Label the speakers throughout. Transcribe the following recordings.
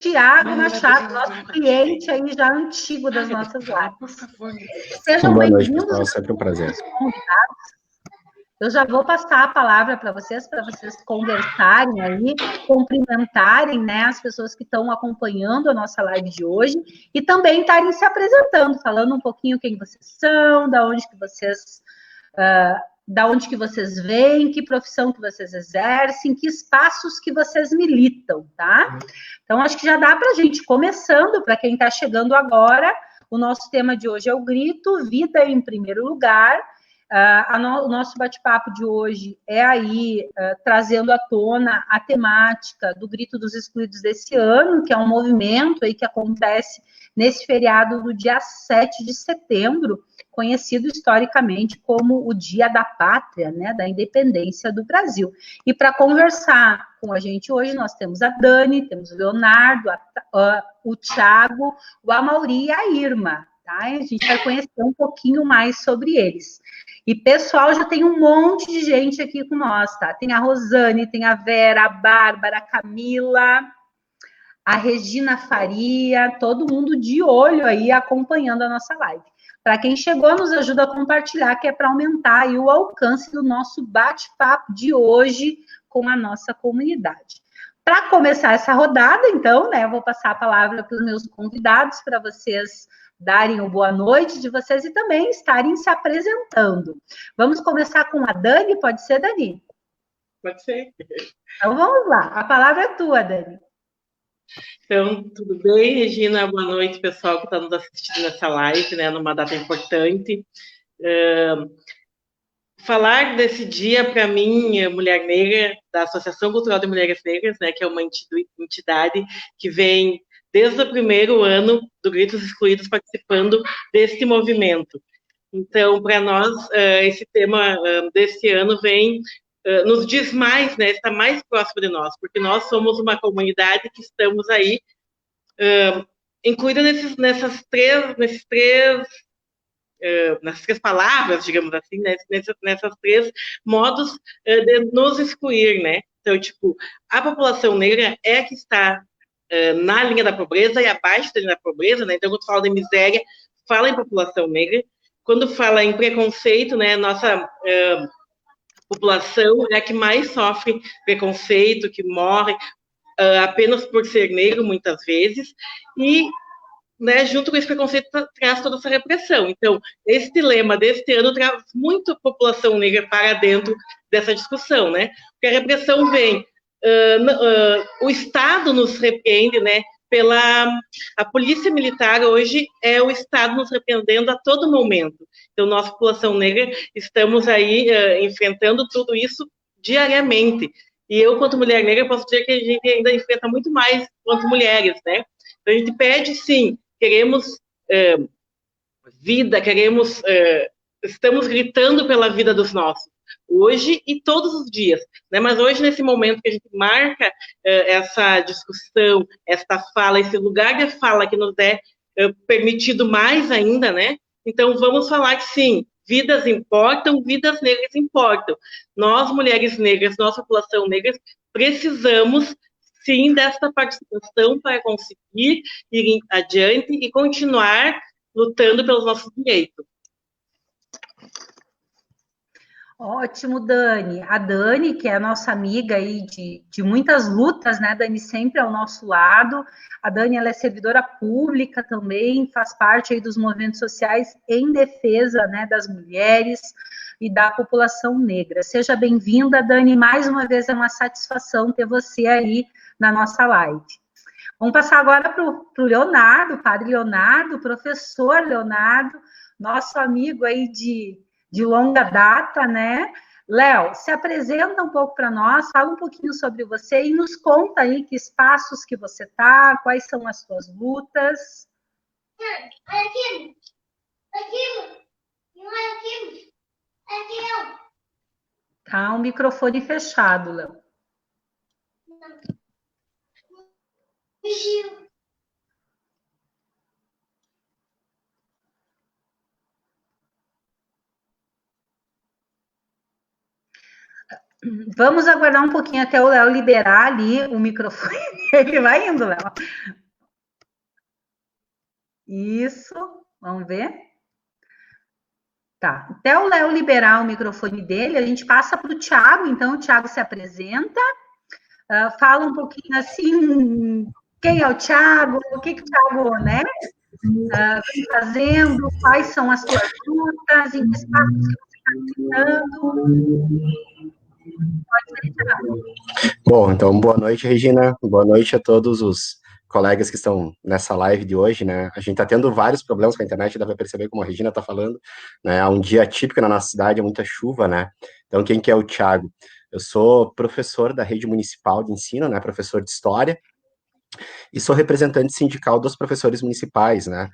Speaker 1: Tiago Machado, nosso cliente aí já antigo das nossas lives. Sejam
Speaker 2: Boa noite,
Speaker 1: bem-vindos.
Speaker 2: pessoal, sempre um prazer.
Speaker 1: Eu já vou passar a palavra para vocês conversarem aí, cumprimentarem, né, as pessoas que estão acompanhando a nossa live de hoje e também estarem se apresentando, falando um pouquinho quem vocês são, da onde que vocês vêm, que profissão que vocês exercem, que espaços que vocês militam, tá? Então, acho que já dá para a gente, começando, para quem está chegando agora, o nosso tema de hoje é o grito, vida em primeiro lugar. O nosso bate-papo de hoje é aí trazendo à tona a temática do Grito dos Excluídos desse ano, que é um movimento aí que acontece nesse feriado do dia 7 de setembro, conhecido historicamente como o Dia da Pátria, né, da Independência do Brasil. E para conversar com a gente hoje, nós temos a Dani, temos o Leonardo, o Thiago, o Amaury e a Irma. Tá? A gente vai conhecer um pouquinho mais sobre eles. E, pessoal, já tem um monte de gente aqui com nós, tá? Tem a Rosane, tem a Vera, a Bárbara, a Camila, a Regina Faria, todo mundo de olho aí acompanhando a nossa live. Para quem chegou, nos ajuda a compartilhar, que é para aumentar aí o alcance do nosso bate-papo de hoje com a nossa comunidade. Para começar essa rodada, então, né, eu vou passar a palavra para os meus convidados, para vocês darem o boa noite de vocês e também estarem se apresentando. Vamos começar com a Dani, pode ser, Dani?
Speaker 3: Pode ser.
Speaker 1: Então vamos lá, a palavra é tua, Dani.
Speaker 3: Então, tudo bem, Regina? Boa noite, pessoal que está nos assistindo nessa live, né, numa data importante. Falar desse dia, para mim, Mulher Negra, da Associação Cultural de Mulheres Negras, né, que é uma entidade que vem desde o primeiro ano do Gritos Excluídos participando desse movimento. Então, para nós, esse tema desse ano vem, nos diz mais, né, está mais próximo de nós, porque nós somos uma comunidade que estamos aí incluída nessas três palavras, digamos assim, né, nessas três modos de nos excluir, né? Então, tipo, a população negra é a que está na linha da pobreza e abaixo da linha da pobreza, né? Então, quando fala de miséria, fala em população negra. Quando fala em preconceito, né, nossa população é a que mais sofre preconceito, que morre apenas por ser negro, muitas vezes, e, né, junto com esse preconceito traz toda essa repressão. Então, esse dilema deste ano traz muito a população negra para dentro dessa discussão, né? Porque a repressão vem, o Estado nos repreende, né? A polícia militar hoje é o Estado nos repreendendo a todo momento. Então, nós, população negra, estamos aí enfrentando tudo isso diariamente. E eu, quanto mulher negra, posso dizer que a gente ainda enfrenta muito mais quanto mulheres, né? Então, a gente pede, sim, queremos vida, estamos gritando pela vida dos nossos, hoje e todos os dias, né? Mas hoje, nesse momento que a gente marca essa discussão, esta fala, esse lugar de fala que nos é permitido mais ainda, né? Então, vamos falar que sim, vidas importam, vidas negras importam. Nós, mulheres negras, nossa população negra, precisamos sim desta participação para conseguir ir adiante e continuar lutando pelos nossos direitos.
Speaker 1: Ótimo, Dani. A Dani, que é a nossa amiga aí de muitas lutas, né? Dani sempre ao nosso lado. A Dani, ela é servidora pública também, faz parte aí dos movimentos sociais em defesa, né, das mulheres e da população negra. Seja bem-vinda, Dani. Mais uma vez é uma satisfação ter você aí na nossa live. Vamos passar agora para o Leonardo, padre Leonardo, professor Leonardo, nosso amigo aí de longa data, né? Léo, se apresenta um pouco para nós, fala um pouquinho sobre você e nos conta aí que espaços que você está, quais são as suas lutas. Aqui. Não é aqui. Tá, o microfone fechado, Léo. Vamos aguardar um pouquinho até o Léo liberar ali o microfone. Ele vai indo, Léo. Isso, vamos ver. Tá, até o Léo liberar o microfone dele, a gente passa para o Thiago, então o Thiago se apresenta, fala um pouquinho assim, quem é o Thiago, o que o Thiago, né, vem fazendo, quais são as suas lutas, em que espaços que você está visitando. Pode ser, Thiago.
Speaker 2: Bom, então boa noite, Regina, boa noite a todos os colegas que estão nessa live de hoje, né? A gente está tendo vários problemas com a internet, dá para perceber como a Regina está falando, né? É um dia típico na nossa cidade, é muita chuva, né? Então, quem que é o Thiago? Eu sou professor da rede municipal de ensino, né? Professor de História, e sou representante sindical dos professores municipais, né?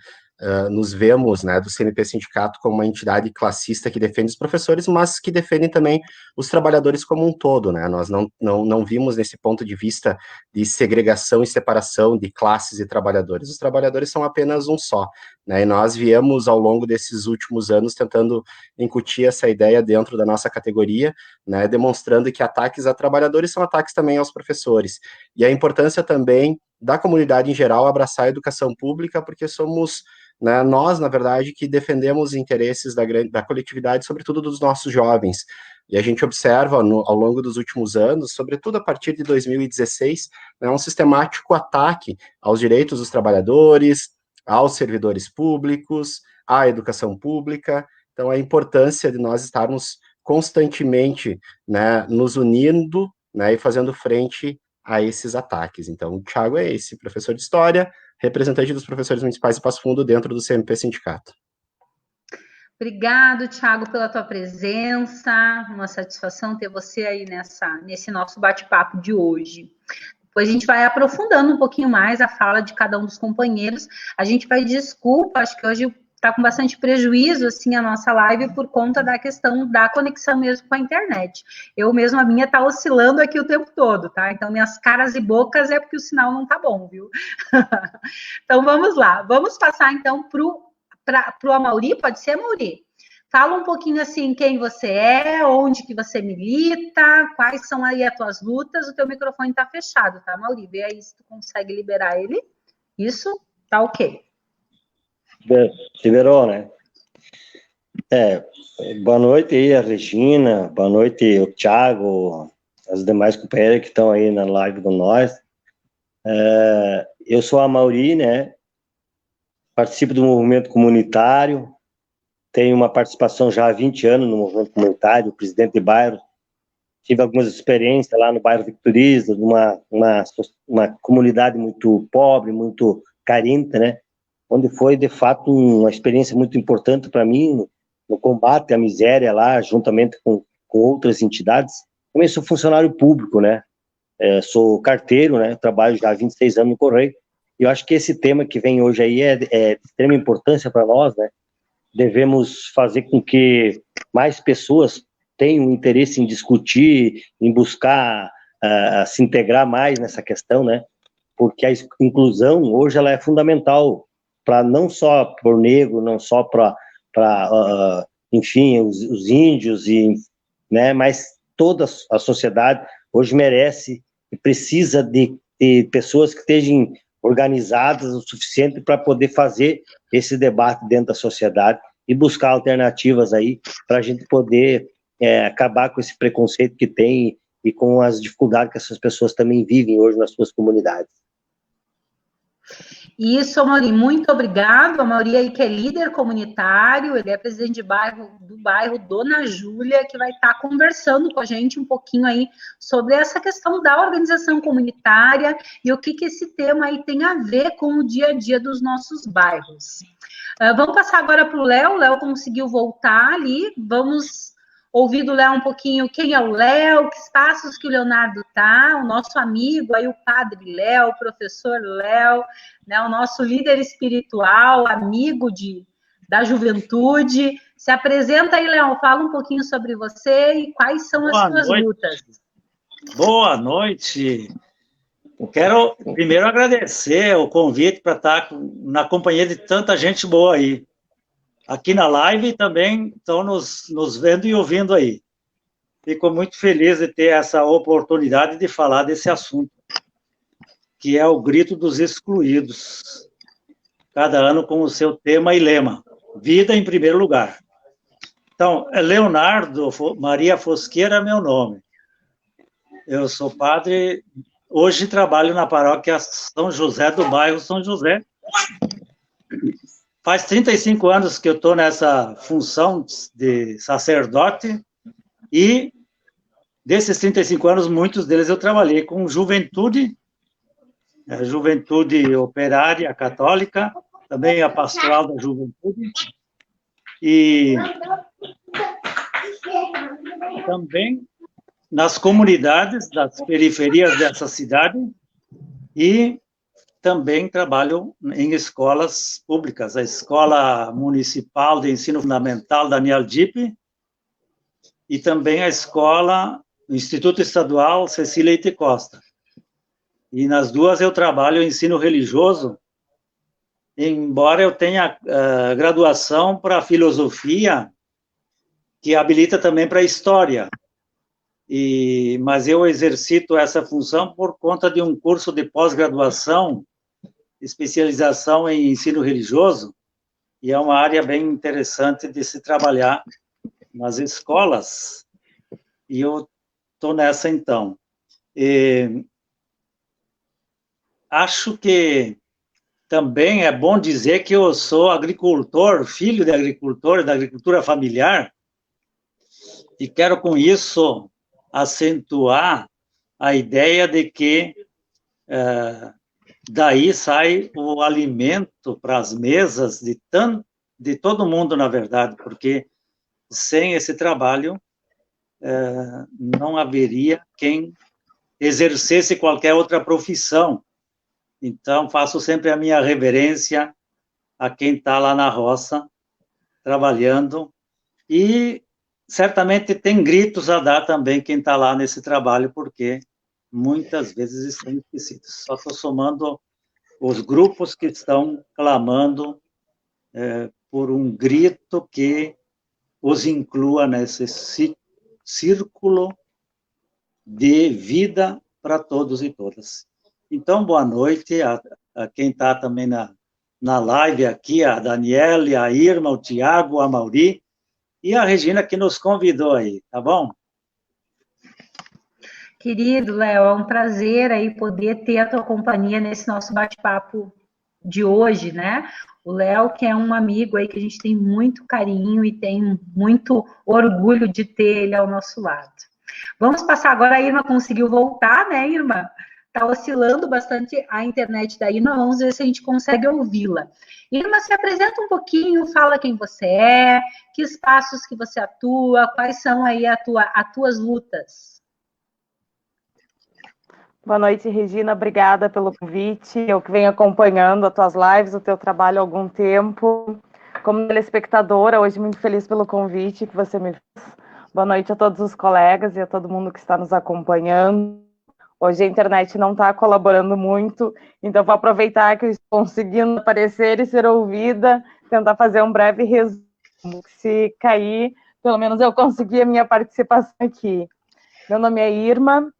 Speaker 2: Nos vemos, né, do CNP Sindicato como uma entidade classista que defende os professores, mas que defende também os trabalhadores como um todo, né? Nós não vimos nesse ponto de vista de segregação e separação de classes e trabalhadores. Os trabalhadores são apenas um só, né? E nós viemos ao longo desses últimos anos tentando incutir essa ideia dentro da nossa categoria, né, demonstrando que ataques a trabalhadores são ataques também aos professores. E a importância também da comunidade em geral abraçar a educação pública, porque somos, né, nós, na verdade, que defendemos interesses da coletividade, sobretudo dos nossos jovens. E a gente observa ao longo dos últimos anos, sobretudo a partir de 2016, né, um sistemático ataque aos direitos dos trabalhadores, aos servidores públicos, à educação pública. Então, a importância de nós estarmos constantemente, né, nos unindo, né, e fazendo frente a esses ataques. Então, o Thiago é esse, professor de História, representante dos professores municipais de Passo Fundo dentro do CNP Sindicato.
Speaker 1: Obrigado, Thiago, pela tua presença, uma satisfação ter você aí nesse nosso bate-papo de hoje. Depois a gente vai aprofundando um pouquinho mais a fala de cada um dos companheiros. A gente vai desculpa, acho que hoje está com bastante prejuízo, assim, a nossa live por conta da questão da conexão mesmo com a internet. Eu mesmo, a minha está oscilando aqui o tempo todo, tá? Então, minhas caras e bocas é porque o sinal não tá bom, viu? Então, vamos lá. Vamos passar, então, para o Amaury, pode ser, Amaury? Fala um pouquinho, assim, quem você é, onde que você milita, quais são aí as tuas lutas. O teu microfone está fechado, tá, Amaury? Vê aí se tu consegue liberar ele. Isso, tá ok.
Speaker 4: Liberou, né? Boa noite aí, a Regina, boa noite o Thiago, as demais companheiras que estão aí na live com nós. Eu sou a Amaury, né? Participo do movimento comunitário, tenho uma participação já há 20 anos no movimento comunitário, presidente de bairro. Tive algumas experiências lá no bairro Victoriza, uma comunidade muito pobre, muito carente, né? Onde foi, de fato, uma experiência muito importante para mim no combate à miséria lá, juntamente com outras entidades. Também sou funcionário público, né? Sou carteiro, né? Trabalho já há 26 anos no Correio. E eu acho que esse tema que vem hoje aí é de extrema importância para nós, né? Devemos fazer com que mais pessoas tenham interesse em discutir, em buscar se integrar mais nessa questão, né? Porque a inclusão hoje ela é fundamental para não só para o negro, não só para enfim, os índios, né, mas toda a sociedade hoje merece e precisa de pessoas que estejam organizadas o suficiente para poder fazer esse debate dentro da sociedade e buscar alternativas aí para a gente poder acabar com esse preconceito que tem e com as dificuldades que essas pessoas também vivem hoje nas suas comunidades.
Speaker 1: Isso, Amaury, muito obrigado. A Amaury aí que é líder comunitário, ele é presidente do bairro Dona Júlia, que vai estar conversando com a gente um pouquinho aí sobre essa questão da organização comunitária e o que esse tema aí tem a ver com o dia a dia dos nossos bairros. Vamos passar agora para o Léo. O Léo conseguiu voltar ali. Vamos ouvir do Léo um pouquinho quem é o Léo, que espaços que o Leonardo tá, o nosso amigo aí, o padre Léo, o professor Léo, né, o nosso líder espiritual, amigo da juventude. Se apresenta aí, Léo, fala um pouquinho sobre você e quais são as suas lutas.
Speaker 5: Boa noite. Eu quero primeiro agradecer o convite para estar na companhia de tanta gente boa aí. Aqui na live também estão nos vendo e ouvindo aí. fico muito feliz de ter essa oportunidade de falar desse assunto, que é o grito dos excluídos, cada ano com o seu tema e lema, vida em primeiro lugar. Então, Leonardo Maria Fosqueira é meu nome. Eu sou padre, hoje trabalho na paróquia São José, do bairro São José. Faz 35 anos que eu estou nessa função de sacerdote, e desses 35 anos, muitos deles eu trabalhei com juventude operária católica, também a pastoral da juventude, e também nas comunidades das periferias dessa cidade, e também trabalho em escolas públicas, a Escola Municipal de Ensino Fundamental Daniel Dipp, e também a escola, o Instituto Estadual Cecília Ite Costa. E nas duas eu trabalho em ensino religioso, embora eu tenha graduação para filosofia, que habilita também para história. Mas eu exercito essa função por conta de um curso de pós-graduação, especialização em ensino religioso, e é uma área bem interessante de se trabalhar nas escolas, e eu estou nessa, então. Acho que também é bom dizer que eu sou agricultor, filho de agricultor, da agricultura familiar, e quero, com isso, acentuar a ideia de que daí sai o alimento para as mesas de todo mundo, na verdade, porque sem esse trabalho não haveria quem exercesse qualquer outra profissão. Então, faço sempre a minha reverência a quem está lá na roça, trabalhando, e certamente tem gritos a dar também quem está lá nesse trabalho, porque muitas vezes estão esquecidos. Só estou somando os grupos que estão clamando por um grito que os inclua nesse círculo de vida para todos e todas. Então, boa noite a quem está também na live aqui, a Daniele, a Irma, o Tiago, a Mauri, e a Regina, que nos convidou aí, tá bom?
Speaker 1: Querido Léo, é um prazer aí poder ter a tua companhia nesse nosso bate-papo de hoje, né? O Léo, que é um amigo aí que a gente tem muito carinho e tem muito orgulho de ter ele ao nosso lado. Vamos passar agora, a Irma conseguiu voltar, né, Irma? Está oscilando bastante a internet da Irma, vamos ver se a gente consegue ouvi-la. Irma, se apresenta um pouquinho, fala quem você é, que espaços que você atua, quais são aí as tuas lutas.
Speaker 6: Boa noite, Regina, obrigada pelo convite. Eu que venho acompanhando as tuas lives, o teu trabalho há algum tempo. Como telespectadora, hoje muito feliz pelo convite que você me fez. Boa noite a todos os colegas e a todo mundo que está nos acompanhando. Hoje a internet não está colaborando muito, então vou aproveitar que eu estou conseguindo aparecer e ser ouvida, tentar fazer um breve resumo. Se cair, pelo menos eu consegui a minha participação aqui. Meu nome é Irma.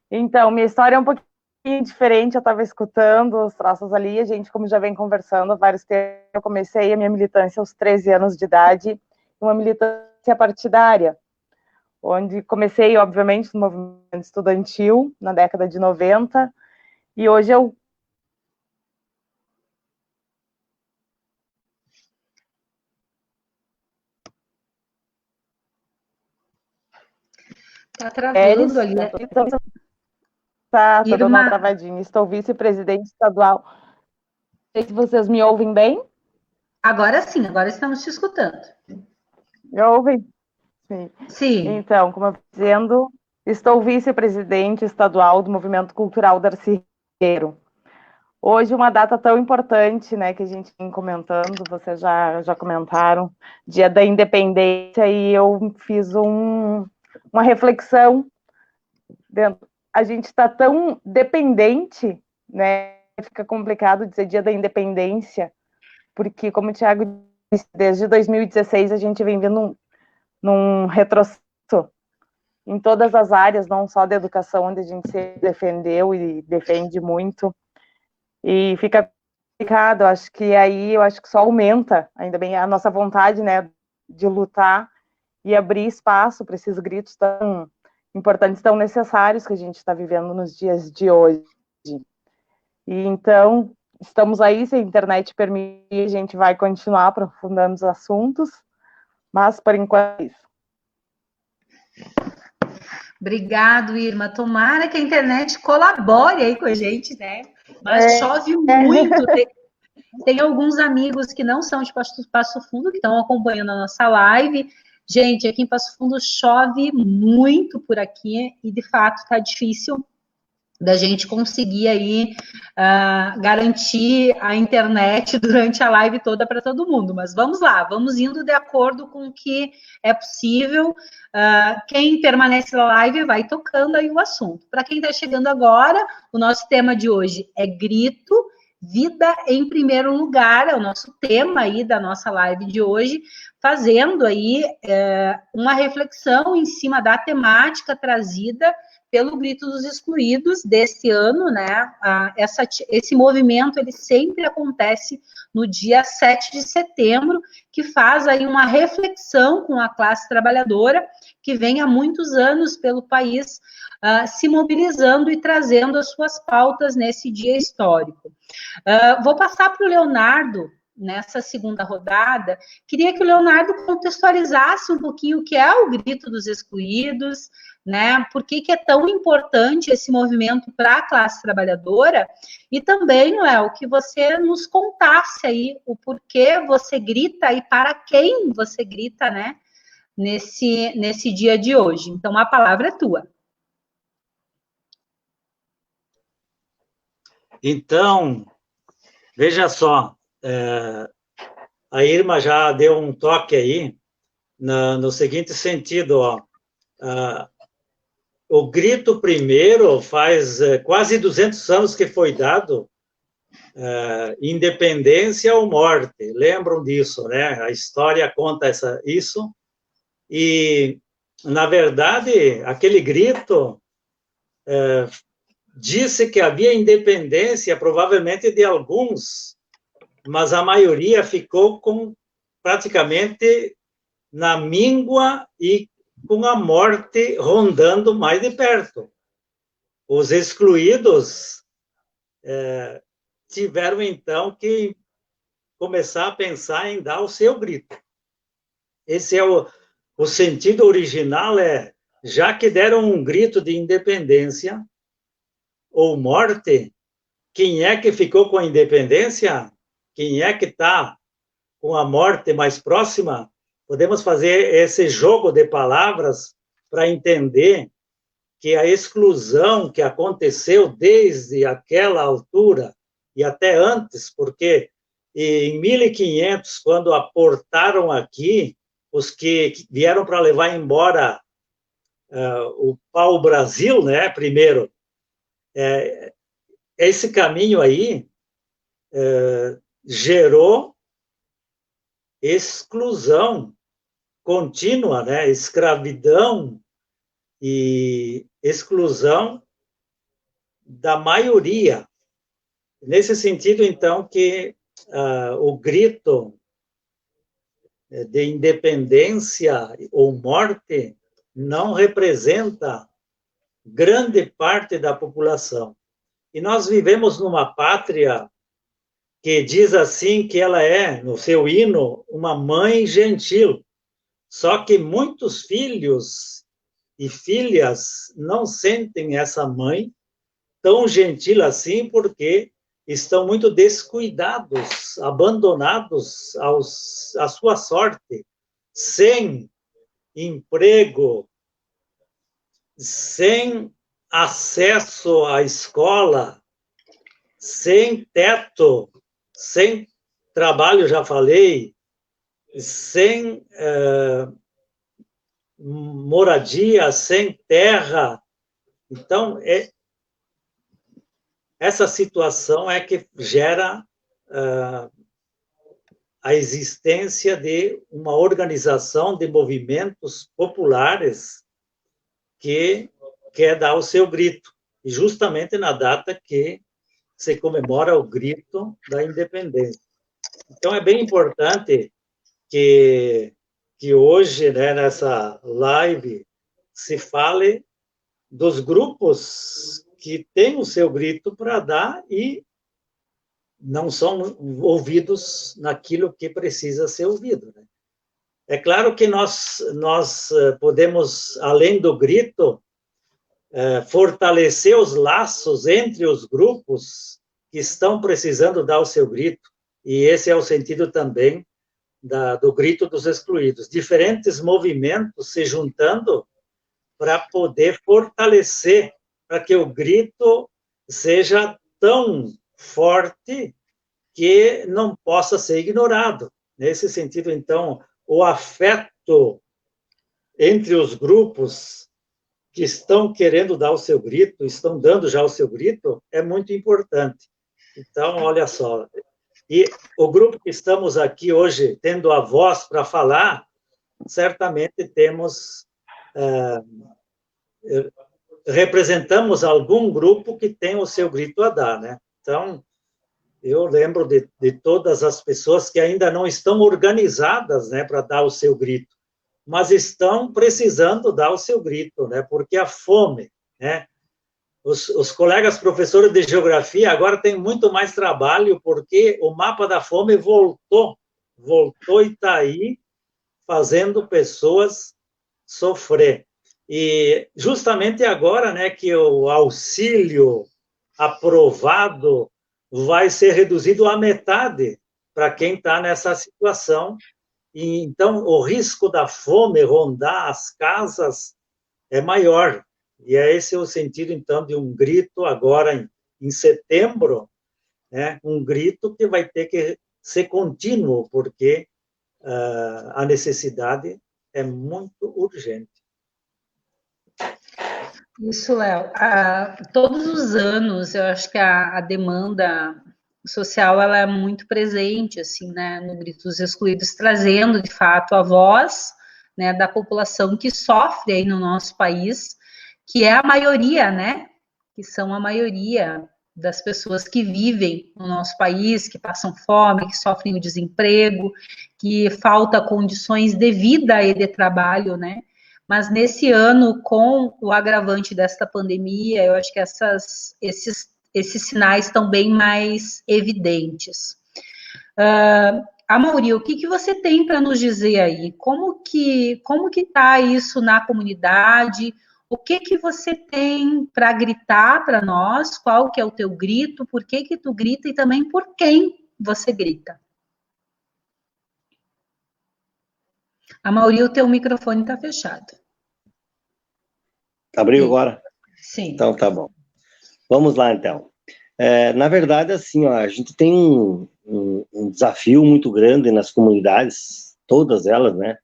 Speaker 6: Então, minha história é um pouquinho diferente, eu estava escutando os traços ali, a gente, como já vem conversando há vários tempos, eu comecei a minha militância aos 13 anos de idade, uma militância partidária, onde comecei, obviamente, no movimento estudantil, na década de 90, e hoje eu...
Speaker 1: Está travando ali, né?
Speaker 6: Tá dando uma travadinha. Estou vice-presidente estadual. Não sei se vocês me ouvem bem.
Speaker 1: Agora sim, agora estamos te escutando.
Speaker 6: Me ouvem? Sim.
Speaker 1: Sim.
Speaker 6: Então, como eu estou dizendo, estou vice-presidente estadual do Movimento Cultural Darcy Ribeiro. Hoje, uma data tão importante, né, que a gente vem comentando, vocês já comentaram, Dia da Independência, e eu fiz uma reflexão dentro. A gente está tão dependente, né? Fica complicado dizer Dia da Independência, porque, como o Tiago disse, desde 2016 a gente vem vindo num retrocesso em todas as áreas, não só da educação, onde a gente se defendeu e defende muito. E fica complicado, acho que só aumenta, ainda bem, a nossa vontade, né, de lutar e abrir espaço para esses gritos tão importantes, tão necessários que a gente está vivendo nos dias de hoje. E então, estamos aí, se a internet permitir, a gente vai continuar aprofundando os assuntos, mas por enquanto é isso.
Speaker 1: Obrigado, Irma. Tomara que a internet colabore aí com a gente, né? Mas chove muito. Tem alguns amigos que não são de Passo Fundo, que estão acompanhando a nossa live. Gente, aqui em Passo Fundo chove muito por aqui e, de fato, está difícil da gente conseguir aí garantir a internet durante a live toda para todo mundo. Mas vamos lá, vamos indo de acordo com o que é possível. Quem permanece na live vai tocando aí o assunto. Para quem está chegando agora, o nosso tema de hoje é grito, vida em primeiro lugar, é o nosso tema aí da nossa live de hoje, fazendo aí uma reflexão em cima da temática trazida pelo Grito dos Excluídos desse ano, né? Esse movimento, ele sempre acontece no dia 7 de setembro, que faz aí uma reflexão com a classe trabalhadora, que vem há muitos anos pelo país se mobilizando e trazendo as suas pautas nesse dia histórico. Vou passar para o Leonardo, nessa segunda rodada. Queria que o Leonardo contextualizasse um pouquinho o que é o Grito dos Excluídos, né? Por que é tão importante esse movimento para a classe trabalhadora? E também, Léo, que você nos contasse aí o porquê você grita e para quem você grita, né? Nesse dia de hoje. Então, a palavra é tua.
Speaker 5: Então, veja só, a Irma já deu um toque aí no seguinte sentido, ó. O grito primeiro faz quase 200 anos que foi dado independência ou morte. Lembram disso, né? A história conta isso. E, na verdade, aquele grito disse que havia independência, provavelmente de alguns, mas a maioria ficou praticamente na míngua e com a morte rondando mais de perto. Os excluídos tiveram, então, que começar a pensar em dar o seu grito. Esse é o sentido original, já que deram um grito de independência ou morte, quem é que ficou com a independência? Quem é que está com a morte mais próxima? Podemos fazer esse jogo de palavras para entender que a exclusão que aconteceu desde aquela altura e até antes, porque em 1500, quando aportaram aqui, os que vieram para levar embora o pau-brasil, né, primeiro, esse caminho aí gerou exclusão contínua, né? Escravidão e exclusão da maioria. Nesse sentido, então, que o grito de independência ou morte não representa grande parte da população. E nós vivemos numa pátria que diz assim que ela é, no seu hino, uma mãe gentil. Só que muitos filhos e filhas não sentem essa mãe tão gentil assim porque estão muito descuidados, abandonados à sua sorte, sem emprego, sem acesso à escola, sem teto, sem trabalho, já falei, sem moradia, sem terra. Então, essa situação é que gera a existência de uma organização de movimentos populares que quer dar o seu grito, e justamente na data que se comemora o grito da independência. Então, é bem importante que hoje, né, nessa live, se fale dos grupos que têm o seu grito para dar e não são ouvidos naquilo que precisa ser ouvido, né? É claro que nós podemos, além do grito, fortalecer os laços entre os grupos que estão precisando dar o seu grito, e esse é o sentido também do grito dos excluídos. Diferentes movimentos se juntando para poder fortalecer, para que o grito seja tão forte que não possa ser ignorado. Nesse sentido, então, o afeto entre os grupos que estão querendo dar o seu grito, estão dando já o seu grito, é muito importante. Então, olha só, e o grupo que estamos aqui hoje, tendo a voz para falar, certamente temos, representamos algum grupo que tem o seu grito a dar, né? Então, eu lembro de todas as pessoas que ainda não estão organizadas, né, para dar o seu grito, mas estão precisando dar o seu grito, né, porque a fome, né, os colegas professores de geografia agora têm muito mais trabalho, porque o mapa da fome voltou e está aí, fazendo pessoas sofrer. E justamente agora, né, que o auxílio aprovado vai ser reduzido à metade para quem está nessa situação. E, então, o risco da fome rondar as casas é maior. E esse é o sentido, então, de um grito agora em setembro, né, um grito que vai ter que ser contínuo, porque a necessidade é muito urgente.
Speaker 1: Isso, Léo. Todos os anos, eu acho que a demanda social ela é muito presente, assim, né, no Grito dos Excluídos, trazendo, de fato, a voz, né, da população que sofre aí no nosso país, que é a maioria, né, que são a maioria das pessoas que vivem no nosso país, que passam fome, que sofrem o desemprego, que falta condições de vida e de trabalho, né? Mas nesse ano, com o agravante desta pandemia, eu acho que esses sinais estão bem mais evidentes. Amaury, o que você tem para nos dizer aí? Como que está isso na comunidade? O que você tem para gritar para nós? Qual que é o teu grito? Por que tu grita? E também por quem você grita? Amaury, o teu microfone está fechado.
Speaker 4: Abriu agora?
Speaker 1: Sim.
Speaker 4: Então, tá bom. Vamos lá, então. Na verdade, assim, ó, a gente tem um desafio muito grande nas comunidades, todas elas, né?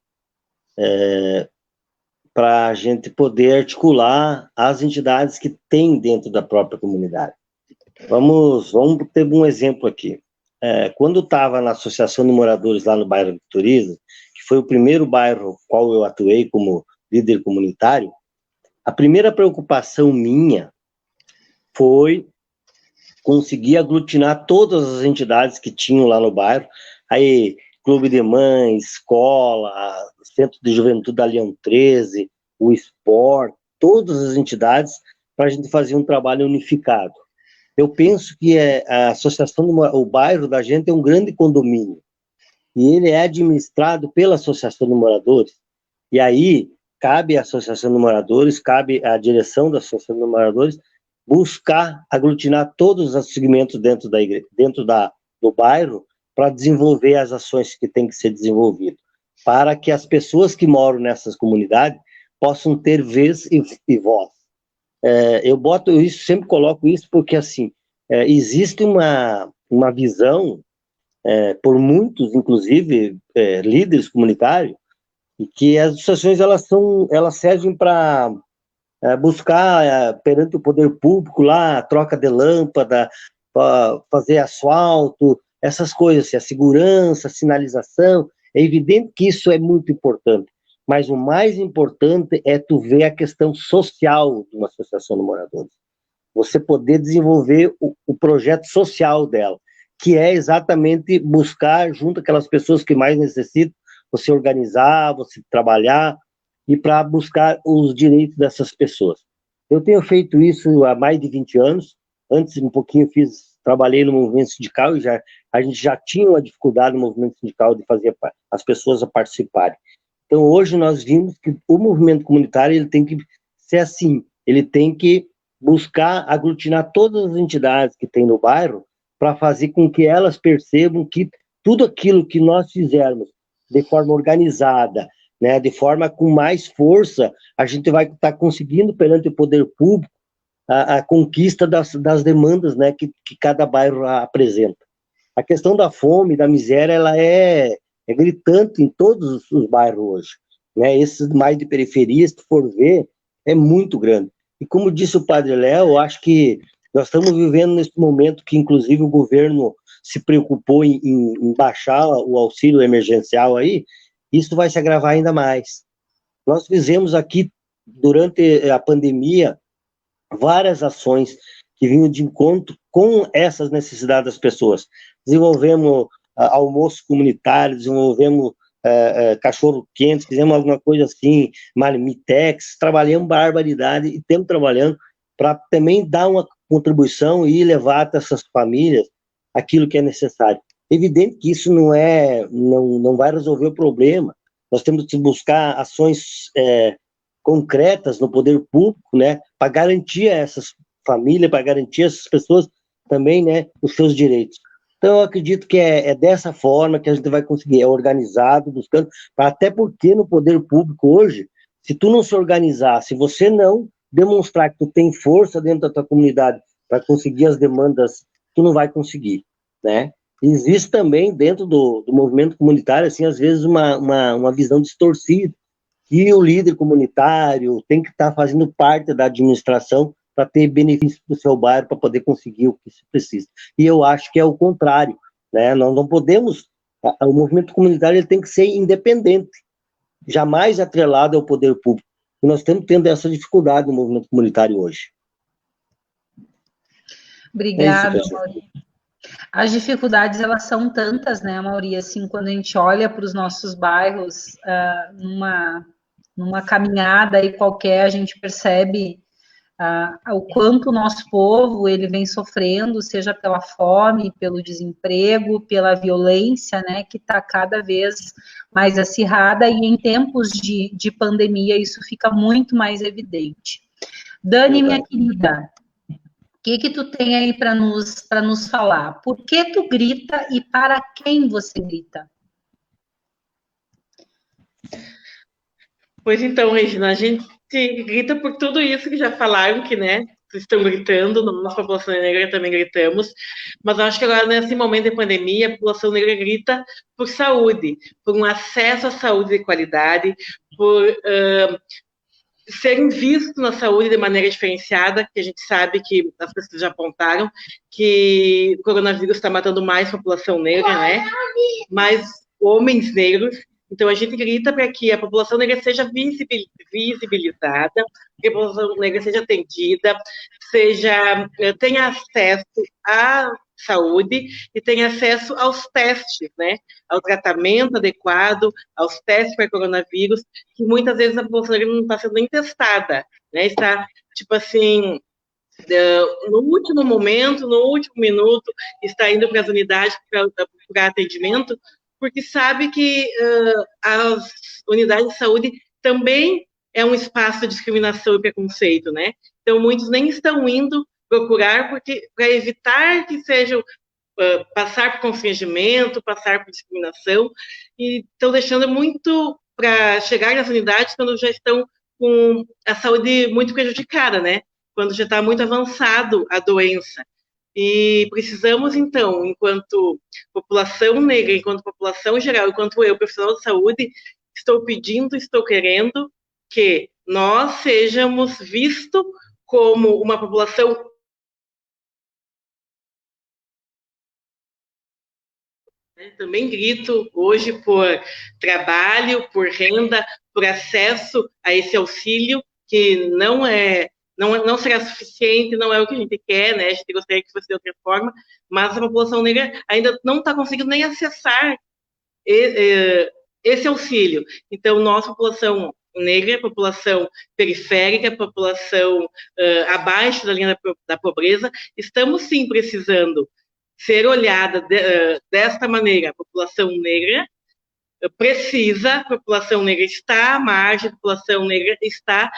Speaker 4: Para a gente poder articular as entidades que tem dentro da própria comunidade. Vamos ter um exemplo aqui. Quando estava na Associação de Moradores lá no bairro Vitoriza, que foi o primeiro bairro qual eu atuei como líder comunitário, a primeira preocupação minha foi conseguir aglutinar todas as entidades que tinham lá no bairro, aí clube de mães, escola, centro de juventude da Leão 13, o Sport, todas as entidades, para a gente fazer um trabalho unificado. Eu penso que a associação, o bairro da gente é um grande condomínio, e ele é administrado pela Associação de Moradores, e aí cabe à Associação de Moradores, cabe à direção da Associação de Moradores, buscar aglutinar todos os segmentos dentro do bairro para desenvolver as ações que têm que ser desenvolvidas, para que as pessoas que moram nessas comunidades possam ter vez e voz. Eu boto isso, sempre coloco isso, porque assim, existe uma visão, por muitos, inclusive, líderes comunitários, e que as associações elas servem para buscar perante o poder público lá, troca de lâmpada, fazer asfalto, essas coisas, assim, a segurança, a sinalização. É evidente que isso é muito importante, mas o mais importante é tu ver a questão social de uma associação de moradores. Você poder desenvolver o projeto social dela, que é exatamente buscar, junto àquelas pessoas que mais necessitam, você organizar, você trabalhar, e para buscar os direitos dessas pessoas. Eu tenho feito isso há mais de 20 anos, antes um pouquinho trabalhei no movimento sindical, e a gente já tinha uma dificuldade no movimento sindical de fazer as pessoas a participarem. Então, hoje nós vimos que o movimento comunitário ele tem que ser assim, ele tem que buscar aglutinar todas as entidades que tem no bairro para fazer com que elas percebam que tudo aquilo que nós fizermos de forma organizada, né, de forma com mais força, a gente vai estar conseguindo perante o poder público a conquista das demandas, né, que cada bairro apresenta. A questão da fome, da miséria, ela é gritante em todos os bairros hoje, né? Esses mais de periferia, se tu for ver, é muito grande. E como disse o Padre Léo, eu acho que nós estamos vivendo nesse momento que, inclusive, o governo se preocupou em baixar o auxílio emergencial aí, isso vai se agravar ainda mais. Nós fizemos aqui, durante a pandemia, várias ações que vinham de encontro com essas necessidades das pessoas. Desenvolvemos almoço comunitário, desenvolvemos cachorro-quente, fizemos alguma coisa assim, marmitex, trabalhamos barbaridade e estamos trabalhando para também dar uma contribuição e levar até essas famílias aquilo que é necessário. Evidente que isso não vai resolver o problema. Nós temos que buscar ações concretas no poder público, né, para garantir a essas famílias, para garantir a essas pessoas também, né, os seus direitos. Então, eu acredito que é dessa forma que a gente vai conseguir, é organizado, buscando, até porque no poder público hoje, se tu não se organizar, se você não demonstrar que tu tem força dentro da tua comunidade para conseguir as demandas, tu não vai conseguir, né? Existe também dentro do movimento comunitário, assim, às vezes uma visão distorcida, que o líder comunitário tem que estar fazendo parte da administração para ter benefício para o seu bairro, para poder conseguir o que se precisa. E eu acho que é o contrário, né? Nós não podemos, o movimento comunitário ele tem que ser independente, jamais atrelado ao poder público. E nós estamos tendo essa dificuldade no movimento comunitário hoje.
Speaker 1: Obrigada, Mauri. As dificuldades, elas são tantas, né, Mauri, assim, quando a gente olha para os nossos bairros, numa caminhada aí qualquer, a gente percebe o quanto o nosso povo ele vem sofrendo, seja pela fome, pelo desemprego, pela violência, né, que está cada vez mais acirrada, e em tempos de pandemia isso fica muito mais evidente. Dani, minha querida, o que tu tem aí para nos falar? Por que tu grita e para quem você grita?
Speaker 3: Pois então, Regina, a gente grita por tudo isso que já falaram, que, né, estão gritando, nós, população negra, também gritamos, mas eu acho que agora, nesse momento de pandemia, a população negra grita por saúde, por um acesso à saúde de qualidade, por serem vistos na saúde de maneira diferenciada, que a gente sabe que as pessoas já apontaram, que o coronavírus está matando mais população negra, né, mais homens negros. Então, a gente grita para que a população negra seja visibilizada, que a população negra seja atendida, tenha acesso à saúde e tenha acesso aos testes, né? Ao tratamento adequado, aos testes para coronavírus, que muitas vezes a população negra não está sendo nem testada, né? Está, tipo assim, no último momento, no último minuto, está indo para as unidades para atendimento, porque sabe que as unidades de saúde também é um espaço de discriminação e preconceito, né? Então, muitos nem estão indo procurar para evitar que sejam passar por constrangimento, passar por discriminação, e estão deixando muito para chegar nas unidades quando já estão com a saúde muito prejudicada, né? Quando já está muito avançado a doença. E precisamos, então, enquanto população negra, enquanto população geral, enquanto eu, profissional de saúde, estou querendo que nós sejamos vistos como uma população Também grito hoje por trabalho, por renda, por acesso a esse auxílio, que não será suficiente, não é o que a gente quer, né? A gente gostaria que fosse de outra forma, mas a população negra ainda não está conseguindo nem acessar esse auxílio. Então, nossa população negra, população periférica, população abaixo da linha da pobreza, estamos sim precisando ser olhada desta maneira. A população negra precisa, a população negra está à margem, a população negra está,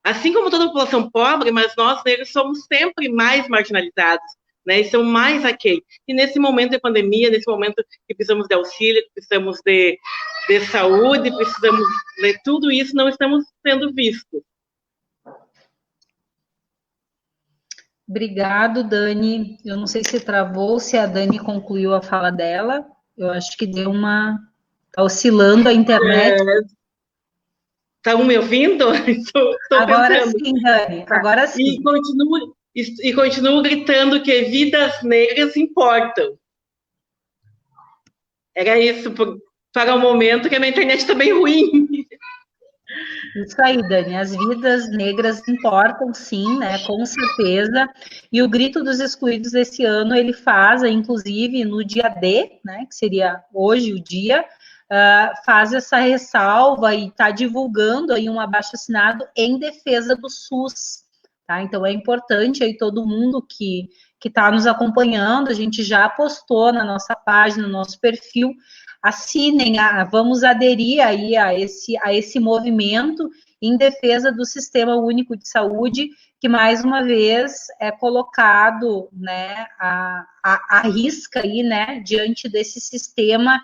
Speaker 3: assim como toda a população pobre, mas nós negros somos sempre mais marginalizados, né, e são mais aquém. E nesse momento de pandemia, nesse momento que precisamos de auxílio, que precisamos de saúde, precisamos de tudo isso, não estamos sendo vistos.
Speaker 1: Obrigado, Dani. Eu não sei se travou, se a Dani concluiu a fala dela. Eu acho que deu uma... Está oscilando a internet.
Speaker 3: Estão me ouvindo? Estou
Speaker 1: agora
Speaker 3: pensando.
Speaker 1: Sim, Dani. Agora sim.
Speaker 3: E continuo gritando que vidas negras importam. Era isso para o momento que a minha internet está bem ruim.
Speaker 1: Isso aí, Dani, as vidas negras importam, sim, né, com certeza, e o Grito dos Excluídos desse ano, ele faz, inclusive, no dia D, né, que seria hoje o dia, faz essa ressalva e está divulgando aí um abaixo-assinado em defesa do SUS, tá, então é importante aí todo mundo que está nos acompanhando, a gente já postou na nossa página, no nosso perfil, assinem, vamos aderir aí a esse movimento em defesa do Sistema Único de Saúde, que mais uma vez é colocado, né, à risca aí, né, diante desse sistema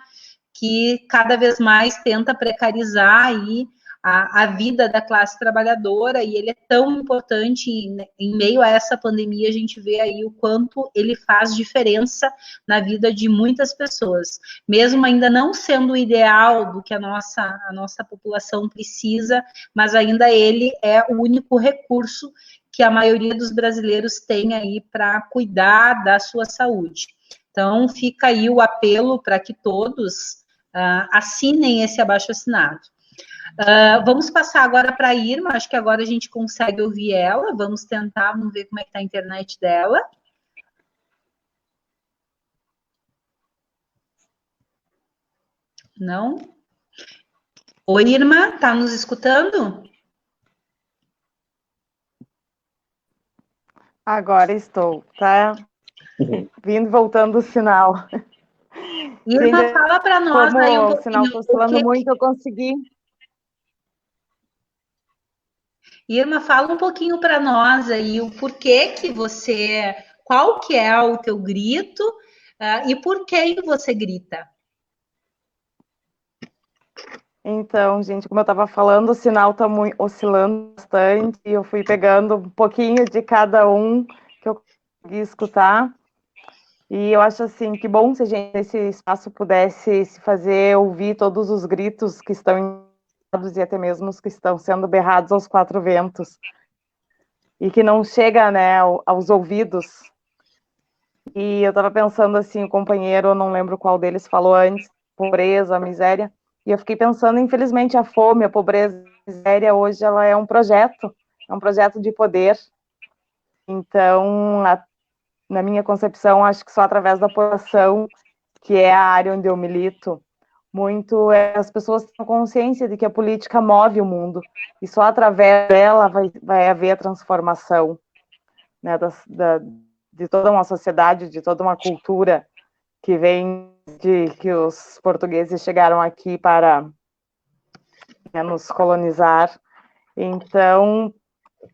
Speaker 1: que cada vez mais tenta precarizar aí a vida da classe trabalhadora, e ele é tão importante em meio a essa pandemia. A gente vê aí o quanto ele faz diferença na vida de muitas pessoas, mesmo ainda não sendo o ideal do que a nossa população precisa, mas ainda ele é o único recurso que a maioria dos brasileiros tem aí para cuidar da sua saúde. Então, fica aí o apelo para que todos assinem esse abaixo-assinado. Vamos passar agora para a Irma, acho que agora a gente consegue ouvir ela, vamos tentar, vamos ver como é que está a internet dela. Não? Oi, Irma, está nos escutando?
Speaker 6: Agora estou, tá? Vindo, voltando o sinal.
Speaker 1: Irma, fala para nós aí um pouquinho.
Speaker 6: O sinal está oscilando muito, eu consegui.
Speaker 1: Irma, fala um pouquinho para nós aí o porquê que você, qual que é o teu grito e por que você grita.
Speaker 6: Então, gente, como eu estava falando, o sinal está oscilando bastante, e eu fui pegando um pouquinho de cada um que eu consegui escutar. E eu acho assim que bom se a gente nesse espaço pudesse se fazer ouvir todos os gritos que estão e até mesmo os que estão sendo berrados aos quatro ventos, e que não chega, né, aos ouvidos. E eu estava pensando assim, o companheiro, eu não lembro qual deles falou antes, pobreza, miséria, e eu fiquei pensando, infelizmente, a fome, a pobreza, a miséria, hoje ela é um projeto de poder. Então, na minha concepção, acho que só através da população, que é a área onde eu milito, muito as pessoas têm consciência de que a política move o mundo, e só através dela vai haver a transformação, né, de toda uma sociedade, de toda uma cultura que vem de que os portugueses chegaram aqui para, né, nos colonizar. Então,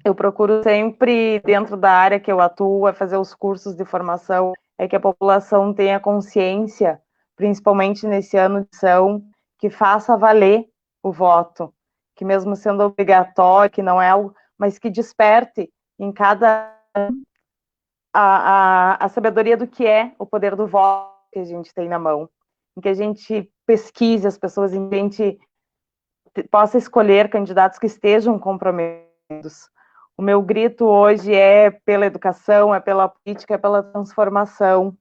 Speaker 6: eu procuro sempre, dentro da área que eu atuo, fazer os cursos de formação, que a população tenha consciência, principalmente nesse ano de eleição, que faça valer o voto, que mesmo sendo obrigatório, que não é algo, mas que desperte em cada a sabedoria do que é o poder do voto que a gente tem na mão, em que a gente pesquise as pessoas, em que a gente possa escolher candidatos que estejam comprometidos. O meu grito hoje é pela educação, é pela política, é pela transformação.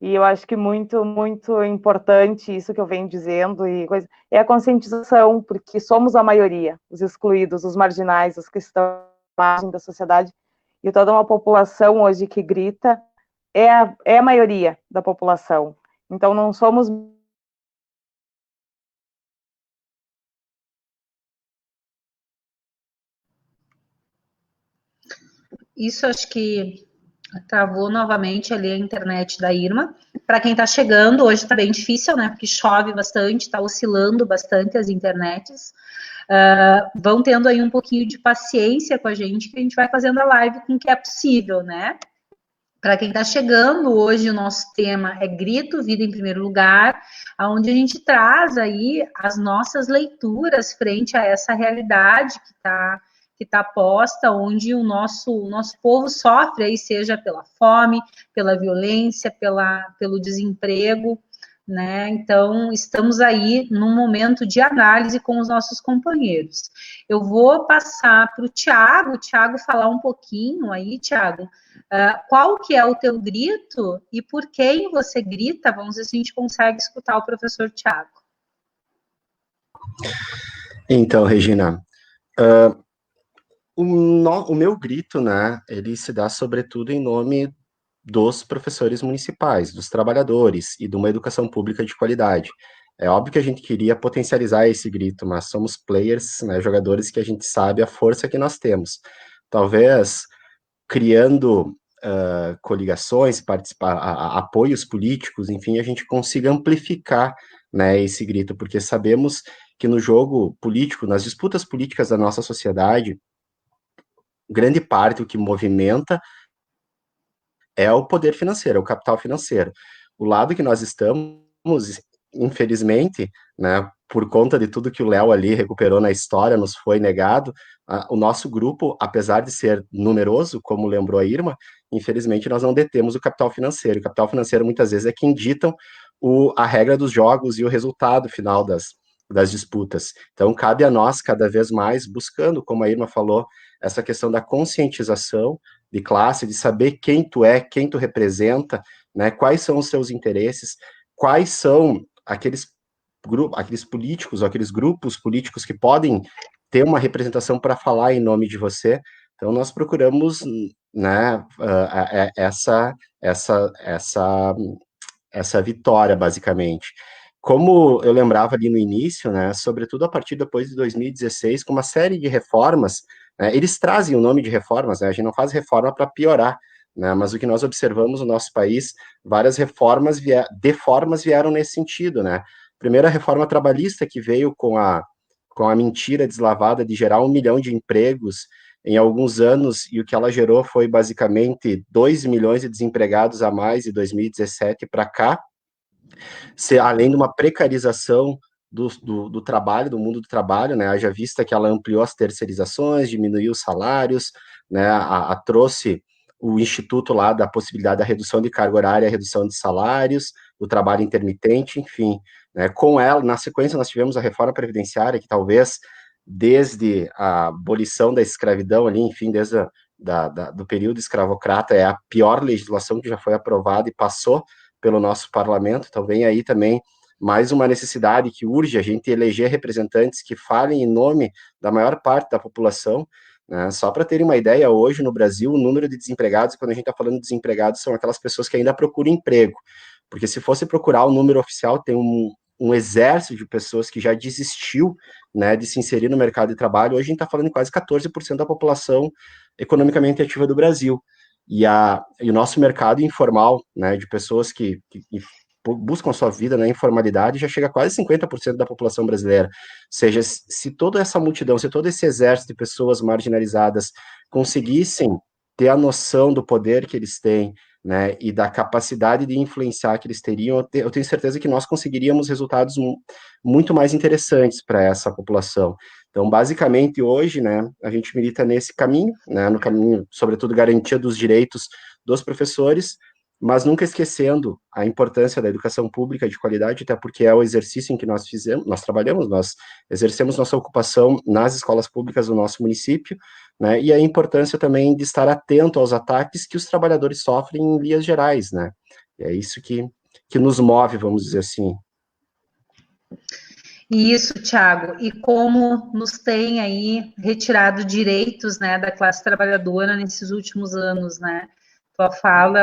Speaker 6: E eu acho que muito, muito importante isso que eu venho dizendo é a conscientização, porque somos a maioria, os excluídos, os marginais, os que estão à margem da sociedade, e toda uma população hoje que grita é a maioria da população. Então não somos...
Speaker 1: Isso acho que travou novamente ali a internet da Irma. Para quem está chegando, hoje está bem difícil, né? Porque chove bastante, está oscilando bastante as internets. Vão tendo aí um pouquinho de paciência com a gente, que a gente vai fazendo a live com o que é possível, né? Para quem está chegando, hoje o nosso tema é Grito, Vida em Primeiro Lugar, onde a gente traz aí as nossas leituras frente a essa realidade que tá posta, onde o nosso povo sofre, aí seja pela fome, pela violência, pelo desemprego, né? Então, estamos aí num momento de análise com os nossos companheiros. Eu vou passar para o Tiago falar um pouquinho aí, Tiago, qual que é o teu grito e por quem você grita? Vamos ver se a gente consegue escutar o professor Tiago.
Speaker 2: Então, Regina, o meu grito, né, ele se dá sobretudo em nome dos professores municipais, dos trabalhadores e de uma educação pública de qualidade. É óbvio que a gente queria potencializar esse grito, mas somos players, né, jogadores que a gente sabe a força que nós temos. Talvez criando coligações, apoios políticos, enfim, a gente consiga amplificar, né, esse grito, porque sabemos que no jogo político, nas disputas políticas da nossa sociedade, grande parte o que movimenta é o poder financeiro, é o capital financeiro. O lado que nós estamos, infelizmente, né, por conta de tudo que o Léo ali recuperou na história, nos foi negado, o nosso grupo, apesar de ser numeroso, como lembrou a Irma, infelizmente nós não detemos o capital financeiro. O capital financeiro muitas vezes é quem ditam a regra dos jogos e o resultado final das disputas. Então, cabe a nós, cada vez mais, buscando, como a Irma falou, essa questão da conscientização de classe, de saber quem tu é, quem tu representa, né, quais são os seus interesses, quais são aqueles políticos, ou aqueles grupos políticos que podem ter uma representação para falar em nome de você. Então, nós procuramos, né, essa vitória, basicamente. Como eu lembrava ali no início, né, sobretudo a partir depois de 2016, com uma série de reformas, né, eles trazem o nome de reformas, né, a gente não faz reforma para piorar, né, mas o que nós observamos no nosso país, várias deformas vieram nesse sentido, né. Primeira reforma trabalhista que veio com a mentira deslavada de gerar 1 milhão de empregos em alguns anos, e o que ela gerou foi basicamente 2 milhões de desempregados a mais de 2017 para cá, além de uma precarização do trabalho, do mundo do trabalho, né, haja vista que ela ampliou as terceirizações, diminuiu os salários, né, trouxe o instituto lá da possibilidade da redução de carga horária, redução de salários, o trabalho intermitente, enfim, né, com ela, na sequência nós tivemos a reforma previdenciária, que talvez desde a abolição da escravidão ali, enfim, desde do período escravocrata, é a pior legislação que já foi aprovada e passou pelo nosso parlamento. Então vem aí também mais uma necessidade que urge a gente eleger representantes que falem em nome da maior parte da população, né? Só para terem uma ideia, hoje no Brasil, o número de desempregados, quando a gente está falando de desempregados, são aquelas pessoas que ainda procuram emprego, porque se fosse procurar o número oficial, tem um exército de pessoas que já desistiu, né, de se inserir no mercado de trabalho. Hoje a gente está falando em quase 14% da população economicamente ativa do Brasil. E o nosso mercado informal, né, de pessoas que buscam a sua vida na informalidade, já chega a quase 50% da população brasileira. Ou seja, se toda essa multidão, se todo esse exército de pessoas marginalizadas conseguissem ter a noção do poder que eles têm, né, e da capacidade de influenciar que eles teriam, eu tenho certeza que nós conseguiríamos resultados muito mais interessantes para essa população. Então, basicamente, hoje, né, a gente milita nesse caminho, né, no caminho, sobretudo, garantia dos direitos dos professores, mas nunca esquecendo a importância da educação pública de qualidade, até porque é o exercício em que nós trabalhamos, nós exercemos nossa ocupação nas escolas públicas do nosso município, né, e a importância também de estar atento aos ataques que os trabalhadores sofrem em linhas gerais, né. É isso que nos move, vamos dizer assim.
Speaker 1: Isso, Thiago, e como nos tem aí retirado direitos, né, da classe trabalhadora nesses últimos anos, né? Tua fala,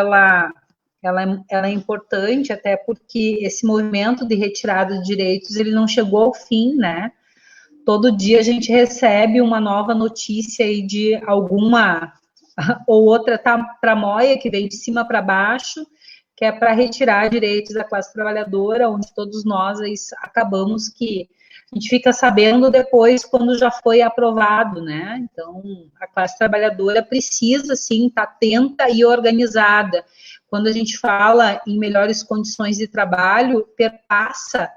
Speaker 1: ela é importante, até porque esse movimento de retirada de direitos, ele não chegou ao fim, né? Todo dia a gente recebe uma nova notícia aí de alguma ou outra tramóia que vem de cima para baixo, que é para retirar direitos da classe trabalhadora, onde todos nós acabamos que a gente fica sabendo depois quando já foi aprovado, né? Então, a classe trabalhadora precisa, sim, estar atenta e organizada. Quando a gente fala em melhores condições de trabalho, perpassa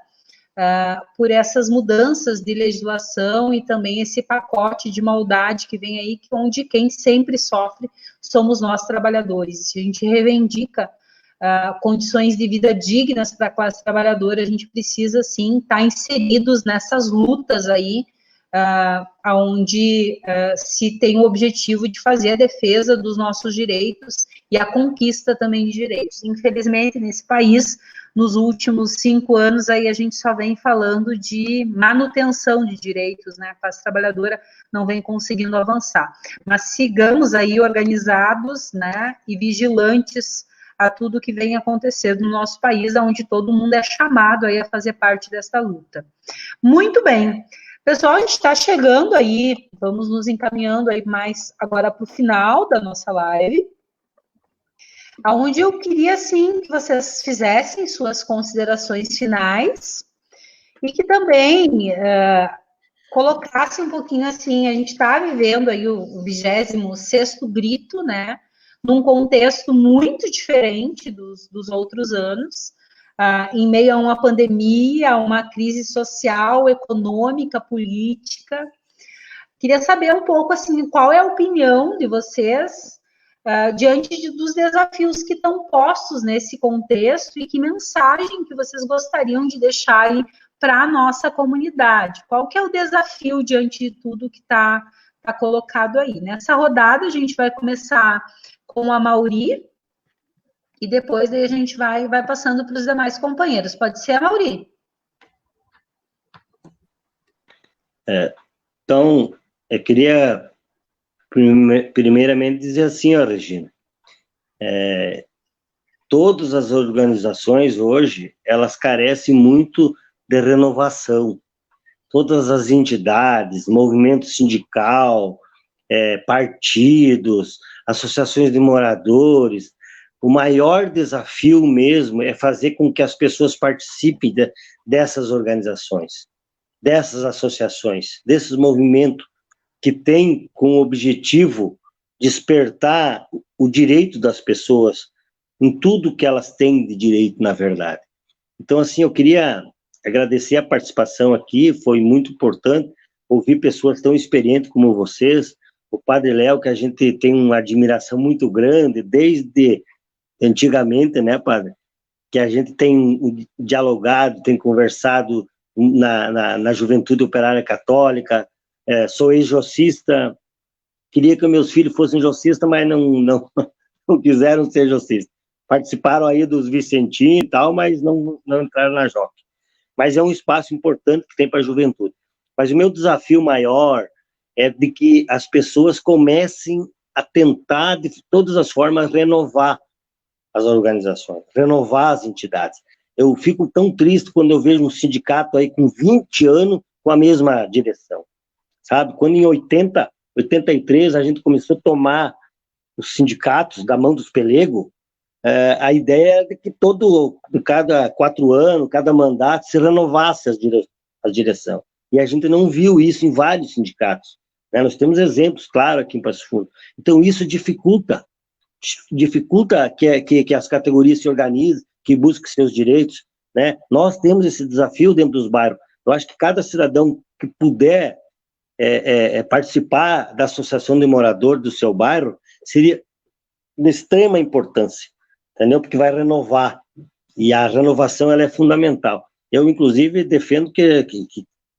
Speaker 1: por essas mudanças de legislação e também esse pacote de maldade que vem aí, onde quem sempre sofre somos nós trabalhadores. Se a gente reivindica condições de vida dignas para a classe trabalhadora, a gente precisa, sim, estar inseridos nessas lutas aí, onde se tem o objetivo de fazer a defesa dos nossos direitos e a conquista também de direitos. Infelizmente, nesse país, nos últimos 5 anos, aí a gente só vem falando de manutenção de direitos, né? A classe trabalhadora não vem conseguindo avançar. Mas sigamos aí organizados, né, e vigilantes a tudo que vem acontecendo no nosso país, onde todo mundo é chamado aí a fazer parte dessa luta. Muito bem. Pessoal, a gente está chegando aí, vamos nos encaminhando aí mais agora para o final da nossa live, onde eu queria, sim, que vocês fizessem suas considerações finais e que também colocassem um pouquinho assim, a gente está vivendo aí o 26º grito, né, num contexto muito diferente dos outros anos, em meio a uma pandemia, a uma crise social, econômica, política. Queria saber um pouco, assim, qual é a opinião de vocês diante dos desafios que estão postos nesse contexto e que mensagem que vocês gostariam de deixar para a nossa comunidade. Qual que é o desafio diante de tudo que está colocado aí? Nessa rodada, a gente vai começar com a Mauri, e depois daí a gente vai passando para os demais companheiros. Pode ser, Mauri?
Speaker 4: Então, eu queria primeiramente dizer assim, ó, Regina, todas as organizações hoje, elas carecem muito de renovação. Todas as entidades, movimento sindical, partidos, associações de moradores, o maior desafio mesmo é fazer com que as pessoas participem dessas organizações, dessas associações, desses movimentos que têm como objetivo despertar o direito das pessoas em tudo que elas têm de direito, na verdade. Então, assim, eu queria agradecer a participação aqui, foi muito importante ouvir pessoas tão experientes como vocês, o Padre Léo, que a gente tem uma admiração muito grande, desde antigamente, né, Padre, que a gente tem dialogado, tem conversado na Juventude Operária Católica, sou ex-jocista, queria que meus filhos fossem jocistas, mas não quiseram ser jocistas. Participaram aí dos Vicentinos e tal, mas não entraram na JOC. Mas é um espaço importante que tem para a juventude. Mas o meu desafio maior é de que as pessoas comecem a tentar, de todas as formas, renovar as organizações, renovar as entidades. Eu fico tão triste quando eu vejo um sindicato aí com 20 anos com a mesma direção, sabe? Quando em 83 a gente começou a tomar os sindicatos da mão dos pelegos, a ideia é de que cada 4 anos, cada mandato, se renovasse a direção. E a gente não viu isso em vários sindicatos, né? Nós temos exemplos, claro, aqui em Passo Fundo. Então, isso dificulta que as categorias se organizem, que busquem seus direitos, né? Nós temos esse desafio dentro dos bairros. Eu acho que cada cidadão que puder participar da associação de morador do seu bairro seria de extrema importância, entendeu? Porque vai renovar, e a renovação ela é fundamental. Eu, inclusive, defendo que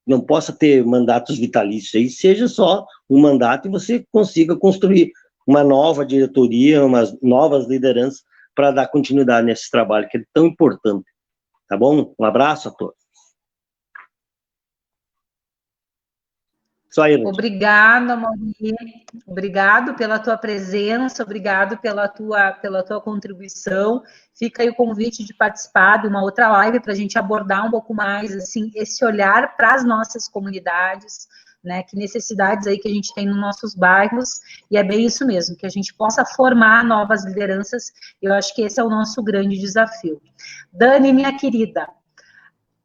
Speaker 4: não possa ter mandatos vitalícios, aí seja só um mandato e você consiga construir uma nova diretoria, umas novas lideranças para dar continuidade nesse trabalho que é tão importante. Tá bom? Um abraço a todos. Só aí, Lúcia.
Speaker 1: Obrigada, Mauri. Obrigado pela tua presença, obrigado pela tua contribuição. Fica aí o convite de participar de uma outra live para a gente abordar um pouco mais assim, esse olhar para as nossas comunidades, né? Que necessidades aí que a gente tem nos nossos bairros, e é bem isso mesmo, que a gente possa formar novas lideranças. Eu acho que esse é o nosso grande desafio. Dani, minha querida,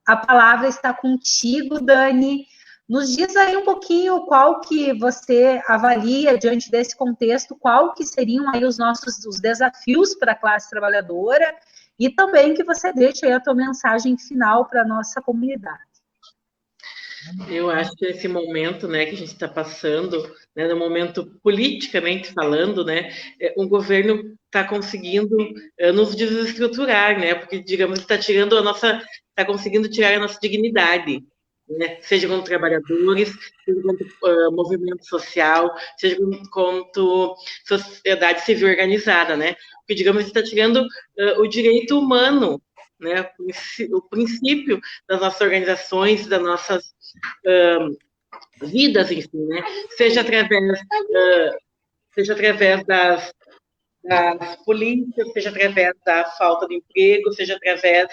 Speaker 1: a palavra está contigo, Dani. Nos diz aí um pouquinho qual que você avalia, diante desse contexto, qual que seriam aí os desafios para a classe trabalhadora, e também que você deixe aí a tua mensagem final para a nossa comunidade.
Speaker 3: Eu acho que esse momento, né, que a gente está passando, né, no momento politicamente falando, né, o governo está conseguindo nos desestruturar, né, porque, digamos, está conseguindo tirar a nossa dignidade, né, seja como trabalhadores, seja como movimento social, seja como sociedade civil organizada, né, porque, digamos, está tirando o direito humano, né, o princípio das nossas organizações, das nossas vidas, enfim, né, seja através das polícias, seja através da falta de emprego, seja através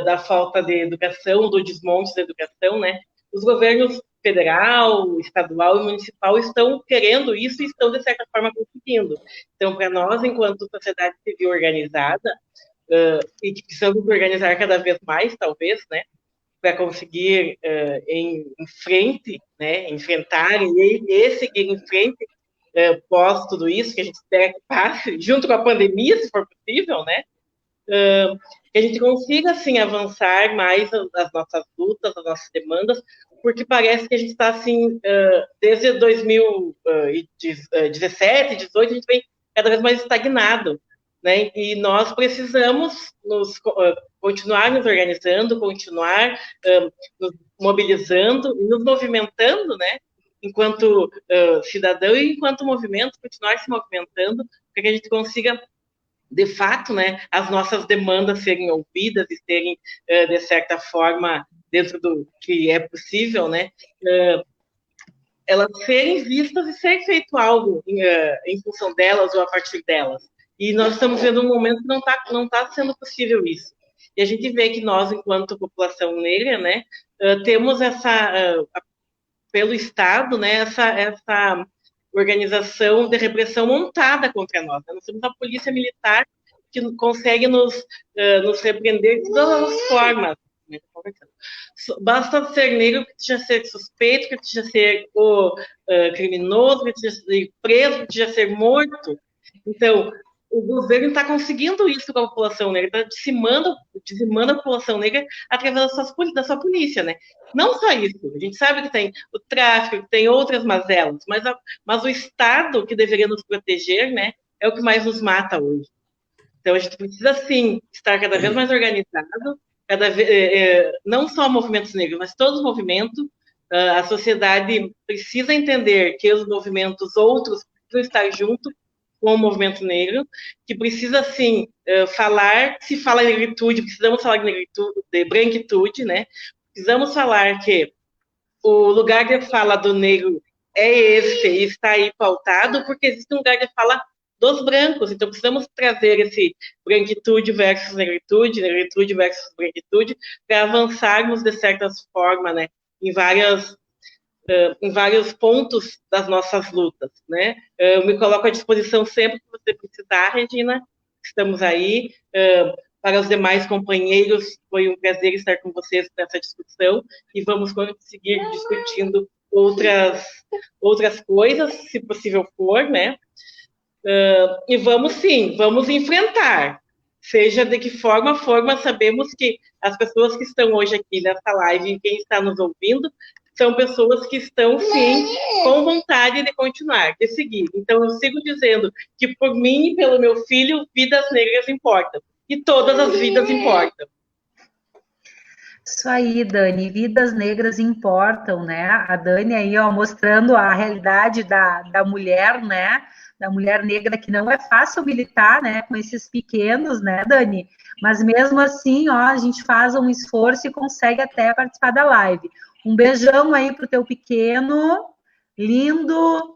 Speaker 3: da falta de educação, do desmonte da educação, né? Os governos federal, estadual e municipal estão querendo isso e estão, de certa forma, conseguindo. Então, para nós, enquanto sociedade civil organizada, e que precisamos organizar cada vez mais, talvez, né? Para conseguir em frente, né? Enfrentar e seguir em frente pós tudo isso, que a gente espera que passe, junto com a pandemia, se for possível, né? Que a gente consiga, assim, avançar mais as nossas lutas, as nossas demandas, porque parece que a gente está, assim, desde 2017, 2018, a gente vem cada vez mais estagnado, né? E nós precisamos continuar nos organizando, continuar nos mobilizando e nos movimentando, né? Enquanto cidadão e enquanto movimento, continuar se movimentando para que a gente consiga, de fato, né, as nossas demandas serem ouvidas e serem, de certa forma, dentro do que é possível, né, elas serem vistas e ser feito algo em função delas ou a partir delas. E nós estamos vendo um momento que não tá sendo possível isso. E a gente vê que nós, enquanto população negra, né, temos pelo Estado, né, essa organização de repressão montada contra nós. Nós temos a polícia militar que consegue nos repreender de todas as formas. Né? Basta ser negro que seja ser suspeito, que seja ser criminoso, que seja ser preso, que seja ser morto. Então, o governo está conseguindo isso com a população negra, está dizimando a população negra através da sua polícia, né? Não só isso, a gente sabe que tem o tráfico, que tem outras mazelas, mas o Estado, que deveria nos proteger, né, é o que mais nos mata hoje. Então, a gente precisa, sim, estar cada vez mais organizado, não só movimentos negros, mas todos os movimentos. A sociedade precisa entender que os movimentos outros precisam estar juntos com o movimento negro, que precisa, sim, se fala em negritude, precisamos falar de branquitude, né? Precisamos falar que o lugar de fala do negro é esse, e está aí pautado, porque existe um lugar de fala dos brancos, então precisamos trazer esse branquitude versus negritude, negritude versus branquitude, para avançarmos, de certa forma, né, em vários pontos das nossas lutas, né? Eu me coloco à disposição sempre que você precisar, Regina, estamos aí. Para os demais companheiros, foi um prazer estar com vocês nessa discussão e vamos seguir discutindo outras coisas, se possível for, né? E vamos enfrentar, seja de que forma for, mas sabemos que as pessoas que estão hoje aqui nessa live e quem está nos ouvindo são pessoas que estão, sim, com vontade de continuar, de seguir. Então, eu sigo dizendo que, por mim e pelo meu filho, vidas negras importam. E todas as vidas importam.
Speaker 1: Isso aí, Dani, vidas negras importam, né? A Dani aí, ó, mostrando a realidade da mulher, né? da mulher negra, que não é fácil militar, né, com esses pequenos, né, Dani? Mas mesmo assim, ó, a gente faz um esforço e consegue até participar da live. Um beijão aí pro teu pequeno, lindo.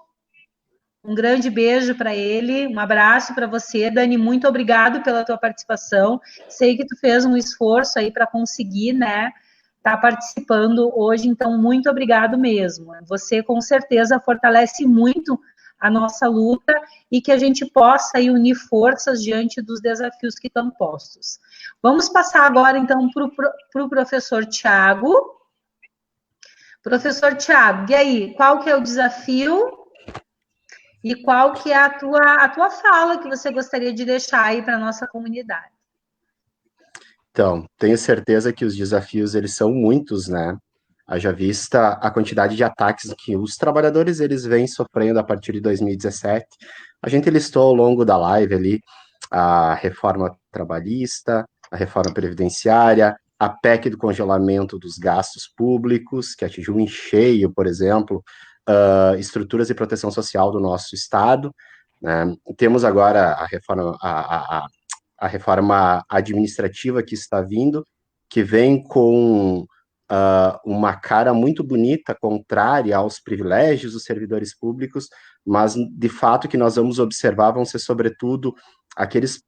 Speaker 1: Um grande beijo para ele, um abraço para você, Dani, muito obrigado pela tua participação. Sei que tu fez um esforço aí para conseguir, né, estar participando hoje, então muito obrigado mesmo. Você com certeza fortalece muito a nossa luta e que a gente possa aí unir forças diante dos desafios que estão postos. Vamos passar agora então para o professor Tiago. Professor Tiago, e aí, qual que é o desafio? E qual que é a tua fala que você gostaria de deixar aí para a nossa comunidade?
Speaker 2: Então, tenho certeza que os desafios, eles são muitos, né? Haja vista a quantidade de ataques que os trabalhadores, eles vêm sofrendo a partir de 2017. A gente listou ao longo da live ali a reforma trabalhista, a reforma previdenciária, a PEC do congelamento dos gastos públicos, que atingiu em cheio, por exemplo, estruturas de proteção social do nosso Estado, né? Temos agora a reforma administrativa que está vindo, que vem com uma cara muito bonita, contrária aos privilégios dos servidores públicos, mas, de fato, que nós vamos observar vão ser, sobretudo, aqueles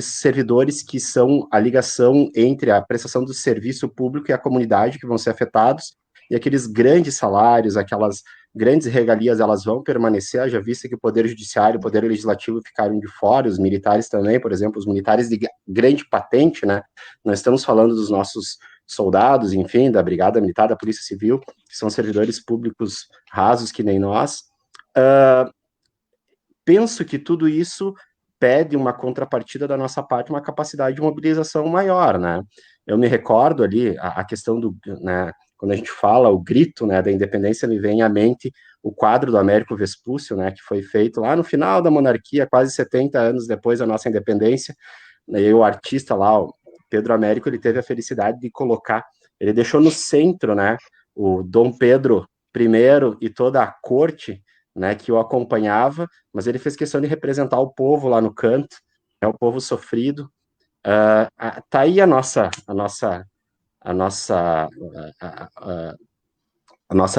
Speaker 2: servidores que são a ligação entre a prestação do serviço público e a comunidade que vão ser afetados, e aqueles grandes salários, aquelas grandes regalias, elas vão permanecer, haja vista que o Poder Judiciário e o Poder Legislativo ficaram de fora, os militares também, por exemplo, os militares de grande patente, né? Nós estamos falando dos nossos soldados, enfim, da Brigada Militar, da Polícia Civil, que são servidores públicos rasos que nem nós. Penso que tudo isso pede uma contrapartida da nossa parte, uma capacidade de mobilização maior, né? Eu me recordo ali, a questão do, né, quando a gente fala o grito, né, da independência, me vem à mente o quadro do Américo Vespúcio, né, que foi feito lá no final da monarquia, quase 70 anos depois da nossa independência, e o artista lá, o Pedro Américo, ele teve a felicidade de colocar, ele deixou no centro, né, o Dom Pedro I e toda a corte, né, que o acompanhava, mas ele fez questão de representar o povo lá no canto, né, o povo sofrido. Tá aí a nossa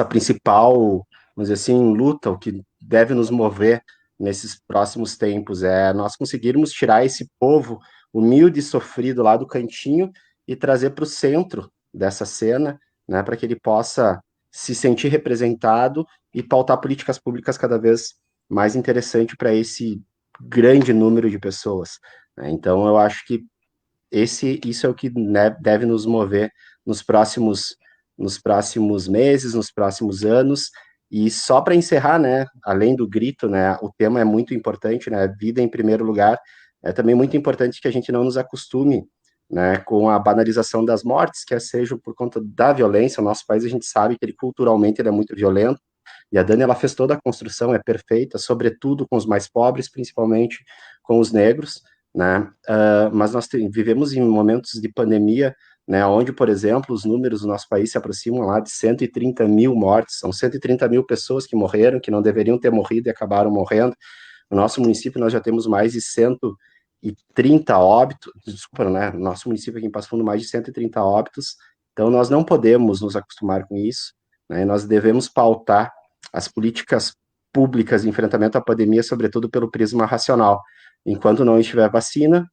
Speaker 2: principal, vamos dizer assim, luta, o que deve nos mover nesses próximos tempos, é nós conseguirmos tirar esse povo humilde e sofrido lá do cantinho e trazer para o centro dessa cena, né, para que ele possa se sentir representado e pautar políticas públicas cada vez mais interessantes para esse grande número de pessoas, né? Então, eu acho que isso é o que, né, deve nos mover nos próximos meses, nos próximos anos. E só para encerrar, né, além do grito, né, o tema é muito importante, né, vida em primeiro lugar. É também muito importante que a gente não nos acostume, né, com a banalização das mortes, que seja por conta da violência. O nosso país, a gente sabe que ele culturalmente ele é muito violento, e a Dani, ela fez toda a construção, é perfeita, sobretudo com os mais pobres, principalmente com os negros, né, mas nós vivemos em momentos de pandemia, né, onde, por exemplo, os números do nosso país se aproximam lá de 130 mil mortes, são 130 mil pessoas que morreram, que não deveriam ter morrido e acabaram morrendo. No nosso município, nós já temos mais de 130 óbitos, desculpa, né, no nosso município aqui em Passo Fundo, mais de 130 óbitos, então nós não podemos nos acostumar com isso, né, nós devemos pautar as políticas públicas de enfrentamento à pandemia, sobretudo pelo prisma racional. Enquanto não estiver vacina,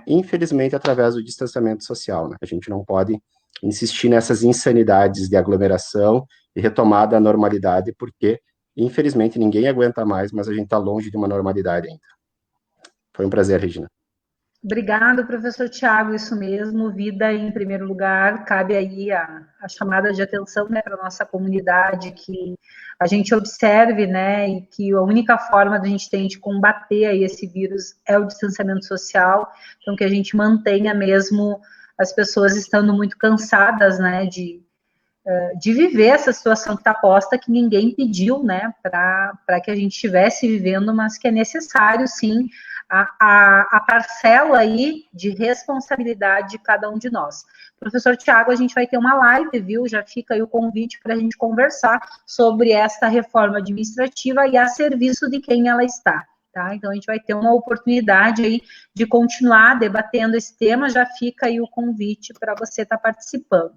Speaker 2: infelizmente, através do distanciamento social, né? A gente não pode insistir nessas insanidades de aglomeração e retomada da normalidade, porque, infelizmente, ninguém aguenta mais, mas a gente está longe de uma normalidade ainda. Foi um prazer, Regina.
Speaker 1: Obrigado, professor Tiago, isso mesmo, vida em primeiro lugar, cabe aí a chamada de atenção, né, para a nossa comunidade, que a gente observe, né, e que a única forma da gente ter de combater aí esse vírus é o distanciamento social, então que a gente mantenha mesmo as pessoas estando muito cansadas, né, de viver essa situação que está posta, que ninguém pediu, né, para que a gente estivesse vivendo, mas que é necessário, sim, a parcela aí de responsabilidade de cada um de nós. Professor Tiago, a gente vai ter uma live, viu? Já fica aí o convite para a gente conversar sobre esta reforma administrativa e a serviço de quem ela está. Tá? Então, a gente vai ter uma oportunidade aí de continuar debatendo esse tema, já fica aí o convite para você estar participando.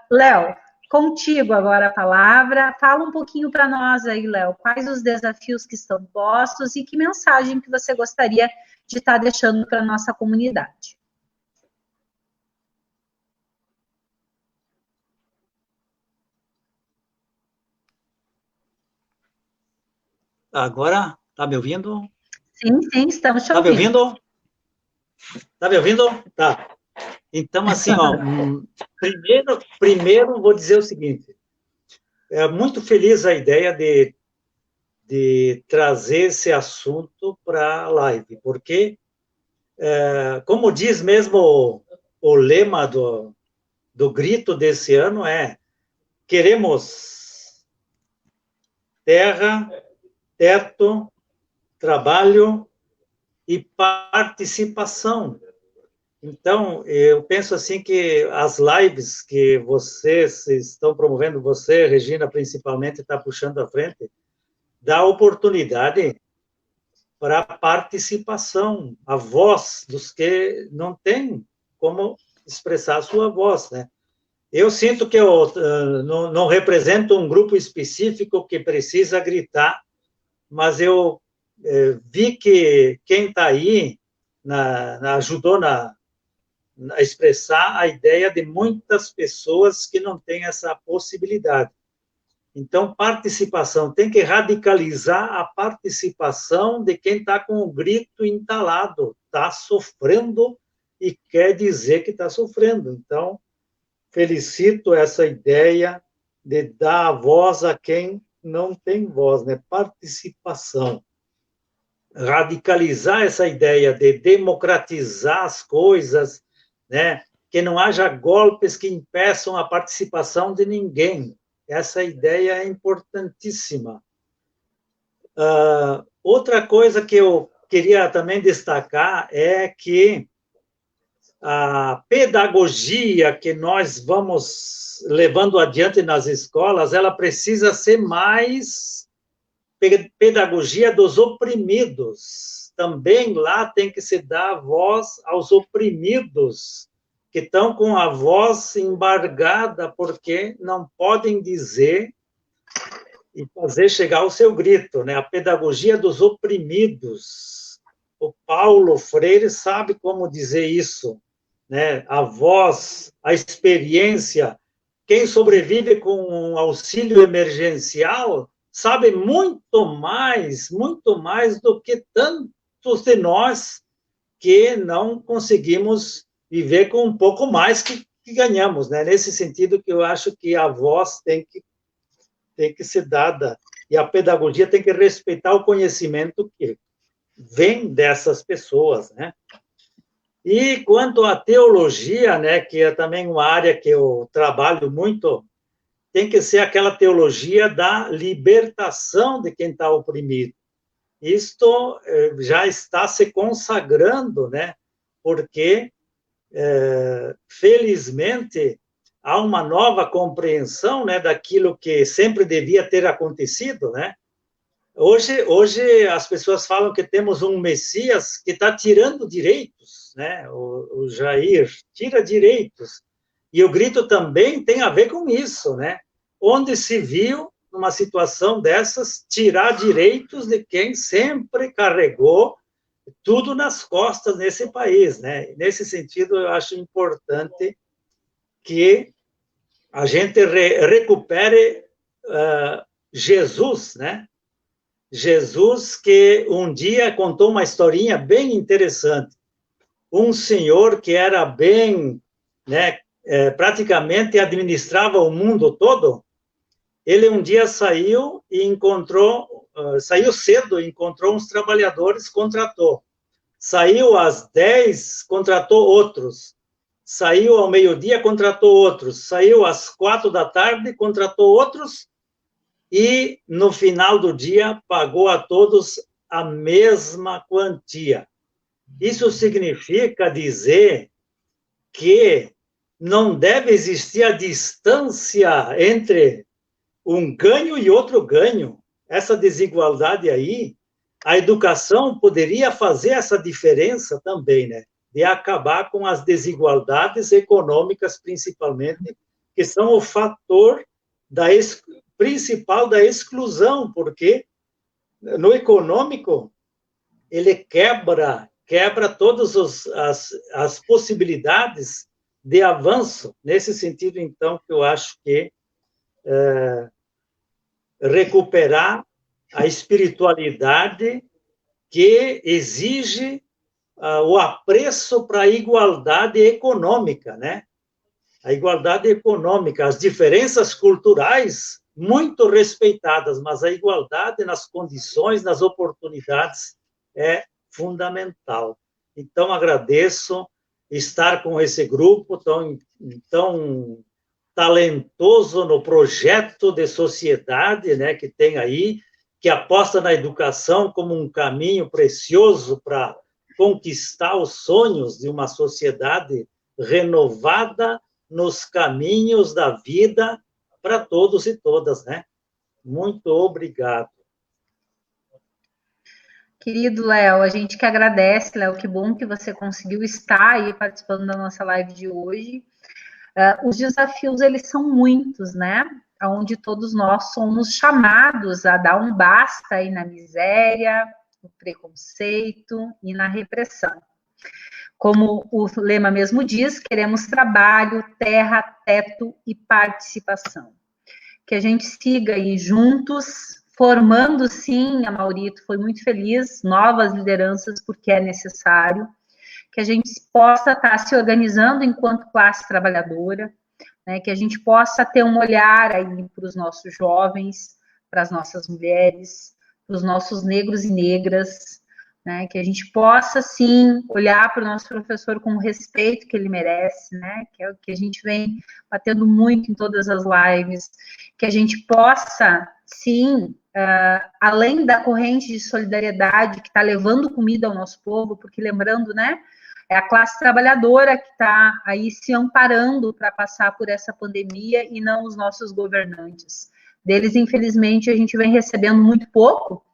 Speaker 1: Léo, contigo agora a palavra, fala um pouquinho para nós aí, Léo, quais os desafios que estão postos e que mensagem que você gostaria de estar deixando para a nossa comunidade.
Speaker 5: Agora, tá me ouvindo?
Speaker 1: Sim, sim, estamos te ouvindo.
Speaker 5: Tá me ouvindo? Tá me ouvindo? Tá. Então, assim, ó, primeiro vou dizer o seguinte, é muito feliz a ideia de trazer esse assunto para a live, porque, como diz mesmo o lema do grito desse ano, queremos terra, teto, trabalho e participação. Então, eu penso assim que as lives que vocês estão promovendo, você, Regina, principalmente, está puxando à frente, dá oportunidade para a participação, a voz dos que não têm como expressar a sua voz, né? Eu sinto que eu não represento um grupo específico que precisa gritar, mas eu vi que quem está aí ajudou a expressar a ideia de muitas pessoas que não têm essa possibilidade. Então, participação, tem que radicalizar a participação de quem está com o grito entalado, está sofrendo e quer dizer que está sofrendo. Então, felicito essa ideia de dar a voz a quem não tem voz, né? Participação. Radicalizar essa ideia de democratizar as coisas, né? Que não haja golpes que impeçam a participação de ninguém. Essa ideia é importantíssima. Outra coisa que eu queria também destacar é que a pedagogia que nós vamos levando adiante nas escolas, ela precisa ser mais pedagogia dos oprimidos. Também lá tem que se dar voz aos oprimidos, que estão com a voz embargada, porque não podem dizer e fazer chegar o seu grito, né? A pedagogia dos oprimidos. O Paulo Freire sabe como dizer isso, né? A voz, a experiência. Quem sobrevive com um auxílio emergencial sabe muito mais do que tantos de nós que não conseguimos viver com um pouco mais que ganhamos, né? Nesse sentido que eu acho que a voz tem que ser dada e a pedagogia tem que respeitar o conhecimento que vem dessas pessoas, né? E quanto à teologia, né, que é também uma área que eu trabalho muito, tem que ser aquela teologia da libertação de quem está oprimido. Isto já está se consagrando, né? Porque felizmente, há uma nova compreensão, né, daquilo que sempre devia ter acontecido, né? Hoje as pessoas falam que temos um Messias que está tirando direitos, né? O Jair tira direitos. E o grito também tem a ver com isso, né? Onde se viu, numa situação dessas, tirar direitos de quem sempre carregou tudo nas costas nesse país, né? Nesse sentido, eu acho importante que a gente recupere Jesus, né? Jesus que um dia contou uma historinha bem interessante. Um senhor que era bem, né, praticamente administrava o mundo todo, ele um dia saiu e saiu cedo, encontrou uns trabalhadores, contratou. Saiu às 10, contratou outros. Saiu ao meio-dia, contratou outros. Saiu às 4 da tarde, contratou outros. E, no final do dia, pagou a todos a mesma quantia. Isso significa dizer que não deve existir a distância entre um ganho e outro ganho. Essa desigualdade aí, a educação poderia fazer essa diferença também, né? De acabar com as desigualdades econômicas, principalmente, que são o fator principal da exclusão, porque no econômico ele quebra todas as possibilidades de avanço. Nesse sentido, então, que eu acho que recuperar a espiritualidade que exige o apreço para a igualdade econômica, né? A igualdade econômica, as diferenças culturais muito respeitadas, mas a igualdade nas condições, nas oportunidades é fundamental. Então, agradeço estar com esse grupo tão talentoso no projeto de sociedade, né, que tem aí, que aposta na educação como um caminho precioso para conquistar os sonhos de uma sociedade renovada nos caminhos da vida para todos e todas, né? Muito obrigado.
Speaker 1: Querido Léo, a gente que agradece, Léo, que bom que você conseguiu estar aí participando da nossa live de hoje. Os desafios, eles são muitos, né? Onde todos nós somos chamados a dar um basta aí na miséria, no preconceito e na repressão. Como o lema mesmo diz, queremos trabalho, terra, teto e participação. Que a gente siga aí juntos, formando, sim, a Maurito foi muito feliz, novas lideranças, porque é necessário, que a gente possa estar se organizando enquanto classe trabalhadora, né, que a gente possa ter um olhar aí para os nossos jovens, para as nossas mulheres, para os nossos negros e negras, né, que a gente possa, sim, olhar para o nosso professor com o respeito que ele merece, né, que é o que a gente vem batendo muito em todas as lives, que a gente possa, sim, além da corrente de solidariedade que está levando comida ao nosso povo, porque lembrando, né, é a classe trabalhadora que está aí se amparando para passar por essa pandemia e não os nossos governantes. Deles, infelizmente, a gente vem recebendo muito pouco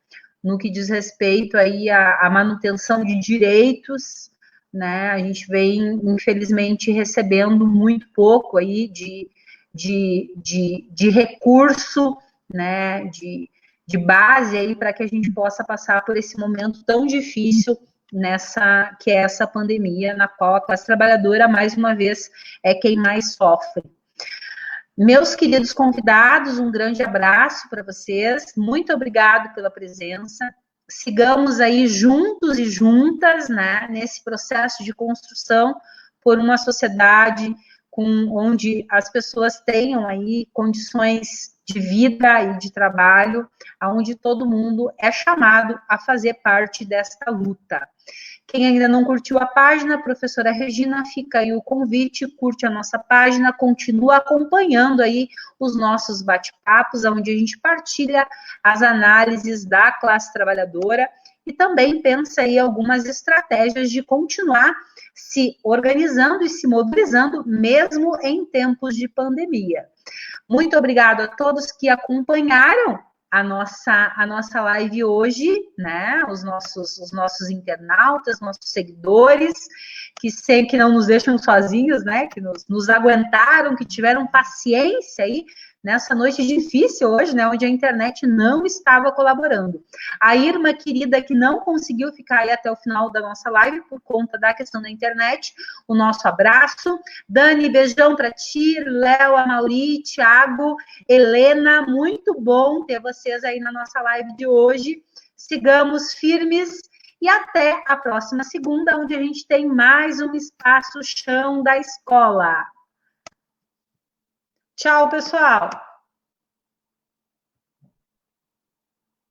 Speaker 1: no que diz respeito aí à manutenção de direitos, né? A gente vem, infelizmente, recebendo muito pouco aí de recurso, né? De base aí para que a gente possa passar por esse momento tão difícil que é essa pandemia, na qual a classe trabalhadora, mais uma vez, é quem mais sofre. Meus queridos convidados, um grande abraço para vocês, muito obrigado pela presença, sigamos aí juntos e juntas, né, nesse processo de construção por uma sociedade onde as pessoas tenham aí condições de vida e de trabalho, onde todo mundo é chamado a fazer parte desta luta. Quem ainda não curtiu a página, professora Regina, fica aí o convite, curte a nossa página, continua acompanhando aí os nossos bate-papos, onde a gente partilha as análises da classe trabalhadora e também pensa aí algumas estratégias de continuar se organizando e se mobilizando, mesmo em tempos de pandemia. Muito obrigado a todos que acompanharam a nossa live hoje, né, os nossos internautas, nossos seguidores, que não nos deixam sozinhos, né, que nos aguentaram, que tiveram paciência aí nessa noite difícil hoje, né, onde a internet não estava colaborando. A Irma, querida, que não conseguiu ficar aí até o final da nossa live por conta da questão da internet, o nosso abraço. Dani, beijão para ti, Léo, Amauri, Thiago, Helena, muito bom ter vocês aí na nossa live de hoje. Sigamos firmes e até a próxima segunda, onde a gente tem mais um Espaço Chão da Escola. Tchau, pessoal!